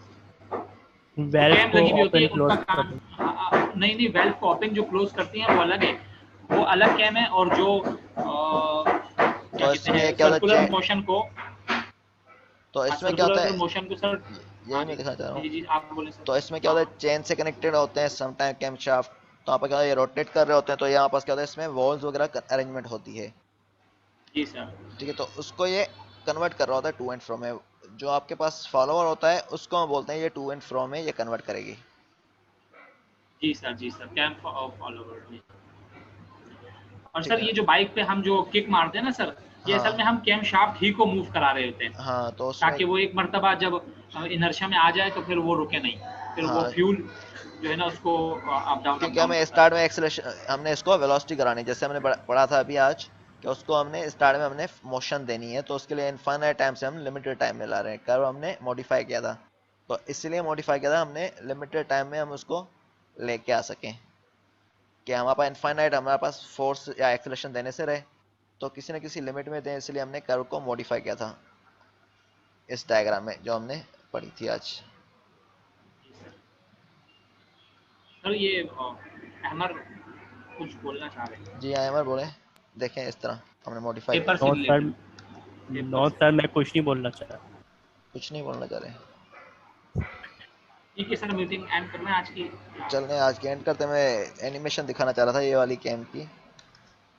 जो वेल्व कैम को लगी हुई होती है ओपन उनका क्लोज काम, करना। नहीं नहीं, वेल्व को ओपन जो क्लोज करती हैं वो अलग है, वो अलग कैम है। और जो क्या तो कहते इसमें ये हैं, क्या होता है, तो इसमें क्या होता सर्कुलर है, मोशन को सर। यही हाँ मैं जी, कहना चाह रहा हूँ। जी जी, आप बोले सर। तो इसमें क्या हाँ होता है, चेन से कनेक्टेड होते हैं समटाइम कैम शाफ्ट। तो यहाँ पर क्या होता है, ये रोटेट कर रहे होते हैं, तो यहाँ पास क्या होता है, इसमें वॉल्स वगैरह अरेंजमेंट होती है। जी सर। ठीक है, तो उसको ये कन्वर्ट कर रहा होता है टू एंड फ्रो में। जो आपके पास फॉलोअर होता है उसको हम बोलते हैं ये टू एंड फ्रो में ये कन्वर्ट करेगी। जी सर, कैम फॉलोवर। और ठीक सर है, ये जो बाइक पे हम जो किक मारते हैं ना सर, ये असल हाँ में हम कैम शाफ्ट ही को मूव करा रहे होते हैं, हाँ, तो उसमें ताकि वो एक मर्तबा जब इनर्शिया में आ जाए तो फिर वो रुके नहीं, फिर वो हाँ, फ्यूल जो है ना उसको अप क्योंकि डाउन हमें करता है। स्टार्ट में एक्सेलरेशन, हमने इसको वेलोसिटी करानी है, जैसे हमने पढ़ा था अभी आज कि उसको हमने स्टार्ट में हमने मोशन देनी है, तो उसके लिए इनफाइनाइट टाइम से हम लिमिटेड टाइम में ला रहे हैं। कर्व हमने मॉडिफाई किया था, तो इसलिए मॉडिफाई किया था हमने, लिमिटेड टाइम में हम उसको लेके आ सकें कि हमारे पास इनफाइनाइट हमारे पास फोर्स या एक्सेलरेशन देने से रहे, तो किसी न किसी लिमिट में दें, इसलिए हमने कर्व को मॉडिफाई किया था इस डायग्राम में जो हमने पढ़ी थी आज। सर ये अहमर कुछ बोलना चाह रहे हैं, जी आयमर बोले, देखें इस तरह हमने मॉडिफाई किया पेपर था। से no sir, related. Paper no से सर, मैं कुछ नहीं बोलना चाह रहा। कुछ नहीं बोलना चाह रहे। ठीक है सर, मीटिंग एंड करना है आज की। चलने आज के एंड करते, मैं एनिमेशन दिखाना चाह रहा था ये वाली कैम की,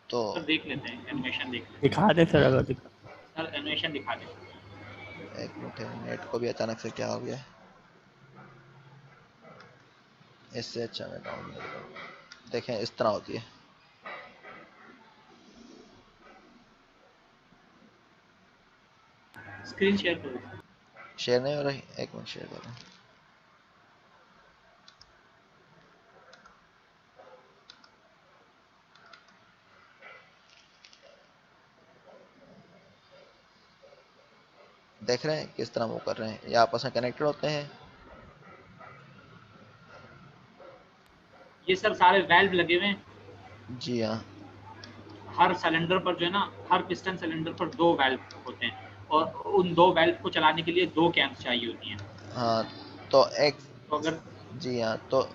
तो सर देख लेते हैं, एनिमेशन देख लेते दिखा दे सर अगर दिखा। हैं सर, एनिमेशन दिखा दें। एक मिनट है, नेट को भी अचानक से क्या हो गया है। इससे अच्छा मैं डाउनलोड, देखें इस तरह होती है। स्क्रीन शेयर करो। शेयर नहीं हो रही, एक मिनट शेयर कर रहा हूँ। देख रहे हैं किस तरह मूव कर रहे हैं, ये आपस में कनेक्टेड होते हैं। ये सर सारे वेल्व लगे हुए हैं, जी हाँ, हर सिलेंडर पर जो है ना, हर पिस्टन सिलेंडर पर 2 वेल्व होते हैं, और उन 2 वेल्व को चलाने के लिए 2 कैम्स चाहिए होती हैं। हाँ, तो एक, तो अगर जी हाँ, तो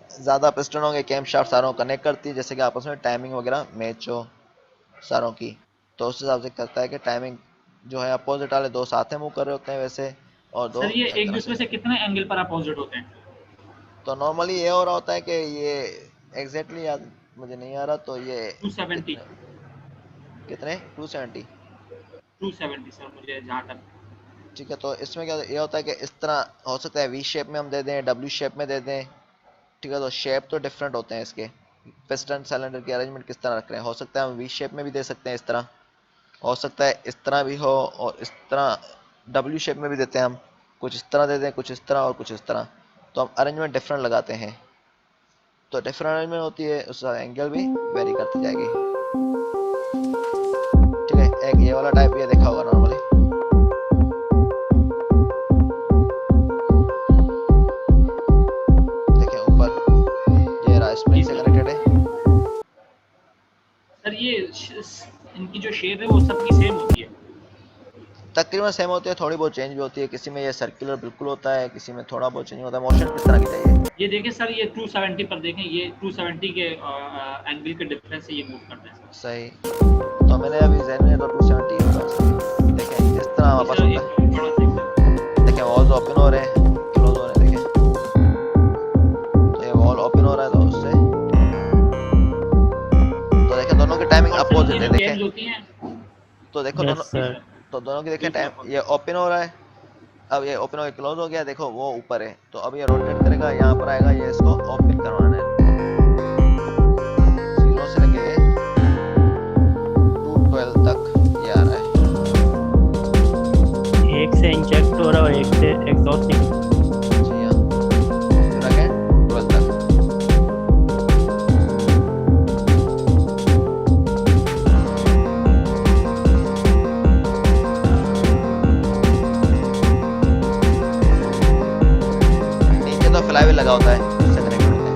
ज़्यादा पिस्टन होंगे, कैम शाफ्ट सारों को कनेक्ट करती है, जैसे कि आपस में टाइमिंग वगैरह मैच हो सारों की, तो उस हिसाब से करता है कि टाइमिंग जो है अपोजिट वाले दो साथ में मूव कर रहे होते हैं वैसे, और दो सर ये एक एक तरह दूसरे से। से कितने एंगल पर अपोजिट होते हैं? तो नॉर्मली ये हो रहा होता है कि ये एग्जैक्टली याद मुझे नहीं आ रहा, तो ये 270, कितने कितने 270। 270 सर, मुझे जहाँ तक। ठीक है, तो इसमें क्या ये होता है कि इस तरह हो सकता है, वी शेप में हम दे दें, डब्ल्यू शेप में दे दें। ठीक है, तो शेप तो डिफरेंट होते हैं इसके, पिस्टन सिलेंडर की अरेंजमेंट किस तरह रख रहे हैं। हो सकता है हम वी शेप में भी दे सकते हैं, इस तरह हो सकता है, इस तरह भी हो, और इस तरह डब्ल्यू शेप में भी देते हैं हम, कुछ इस तरह देते हैं, कुछ इस तरह और कुछ इस तरह, तो हम अरेंजमेंट डिफरेंट लगाते हैं। तो डिफरेंट अरेंजमेंट होती है, उस एंगल भी वेरी करती जाएगी। ठीक है, एक ये वाला टाइप ये देखा होगा नॉर्मली। देखिए ऊपर ये रहा, स्प्रिंग से कनेक्टेड है। सर ये इनकी जो शेप है वो सबकी सेम होती है? तकरीबन सेम होती है, थोड़ी बहुत चेंज भी होती है, किसी में ये सर्कुलर बिल्कुल होता है, किसी में थोड़ा बहुत चेंज होता है। मोशन किस तरह की चाहिए? ये देखें सर, ये 270 पर देखें, ये 270 के एंगल के डिफरेंस से ये मूव करते हैं सर। सही, तो मैंने अभी ज़हन में तो 270 होगा। देखें जिस तरह ये वापस सर होता है, एक बड़ा सा, देखें वॉल्स ओपन हो रहे हैं, क्लोज हो रहे हैं, देखें तो ये वॉल ओपन हो रहा है, तो उससे तो देखें दोनों की टाइमिंग और सर ये अपोजिट है। जो देखें कैम्स होती हैं, तो देखो यस दोनों, सर, तो दोनों की देखें ठीक है, टाइम, ये ओपन हो रहा है, अब ये ओपन होकर क्लोज हो गया, देखो वो ऊपर है, तो अब ये रोटेट करेगा, यहाँ पर आएगा, ये इसको ओपन करवाना है 0 से लेके 212 तक ये आ रहा है। एक से इंजेक्ट हो रहा है और एक से एग्जॉस्ट। जी हाँ, फिर आगे 12 तक। नीचे तो फ्लाई लगा होता है, इससे कनेक्ट होता है,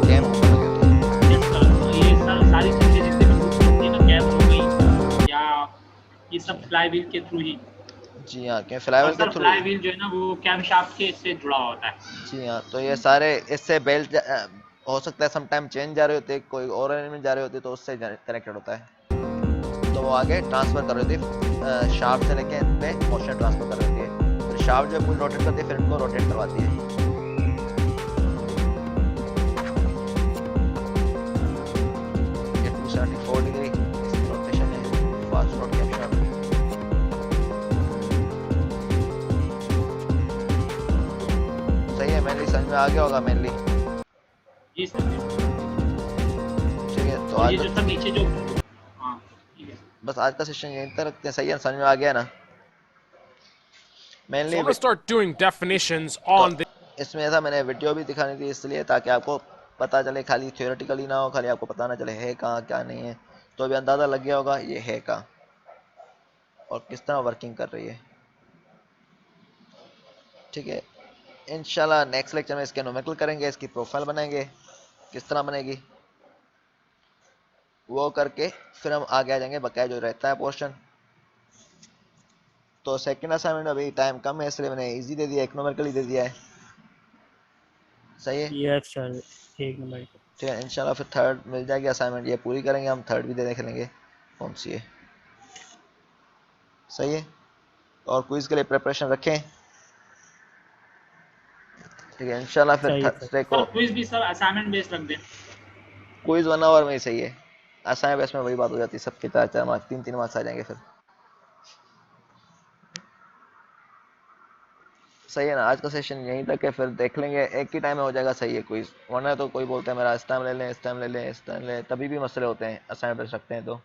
कैम ऊपर लगी होती है। यस सर, ये सर सारी चीजें जितनी भी यूज होती है ना, कैप हो गई या ये सब फ्लाई व्हील के थ्रू ही। जी हाँ, कैम और फ्लाई के सर थ्रू। फ्लाई व्हील जो है ना वो कैम शाफ्ट के इससे जुड़ा होता है। जी हाँ, तो ये सारे इससे बेल्ट हो सकता है सम टाइम चेंज जा रहे होते, कोई और एलिमेंट जा रहे होते, तो उससे कनेक्टेड होता है, तो वो आगे ट्रांसफर कर रही होती, शाफ्ट से लेके इन पे मोशन ट्रांसफर कर रही होती है, फिर शाफ्ट जो पूरी रोटेट करती है, फिर इनको रोटेट करवाती है। ये 274 डिग्री इसकी रोटेशन है, फास्ट रोट कैम शाफ्ट। सही है, मेनली समझ में आ गया होगा मेनली। जी सर। ठीक है, तो और आज ये जो सर नीचे जो, हाँ ठीक है। बस आज का सेशन यहीं तक रखते हैं। सही है, समझ में आ गया ना? So I'm mainly gonna start doing definitions on the इसमें ऐसा मैंने वीडियो भी दिखानी थी इसलिए, ताकि आपको पता चले, खाली थियोरेटिकली ना हो, खाली आपको पता ना चले है कहाँ क्या नहीं है, तो अभी अंदाज़ा लग गया होगा ये है कहाँ और किस तरह वर्किंग कर रही है। ठीक है, इंशाल्लाह नेक्स्ट लेक्चर में इसके नोमेकल करेंगे, इसकी प्रोफाइल बनाएंगे, किस तरह बनेगी वो करके फिर हम आगे आ जाएंगे बकाया जो रहता है पोर्शन। तो सेकंड असाइनमेंट अभी टाइम कम है इसलिए मैंने इजी दे दिया, इकोनॉमिकल ही दे दिया है। सही है, यस सर, एक नंबर। ठीक है, इंशाल्लाह फिर थर्ड मिल जाएगी असाइनमेंट, ये पूरी करेंगे हम, थर्ड भी देख लेंगे कौन सी है। सही है, और क्विज के लिए प्रिपरेशन रखें। ठीक है, इंशाल्लाह फिर सही है थर्सडे को सर क्विज भी सर असाइनमेंट बेस्ड रख दें। क्विज 1 आवर में ही सही है, असाइनमेंट बेस में वही बात हो जाती है, सबके 4-4 मार्क्स, 3-3 मार्क्स आ जाएंगे फिर। सही है ना, आज का सेशन यहीं तक है, फिर देख लेंगे एक ही टाइम में हो जाएगा। सही है क्विज, वरना तो कोई बोलता है मेरा इस टाइम ले लें, इस टाइम ले लें, इस टाइम ले लें, तभी भी मसले होते हैं असाइनमेंट बेस रखते हैं तो ठीक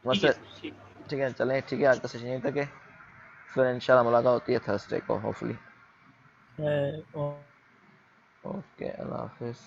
है मसले। सर, ठीक। ठीक है, चलें, ठीक है, आज का सेशन यहीं तक है, फिर इंशाल्लाह मुलाकात होती है थर्सडे को होपफुली। ओके, अल्लाह हाफिज़।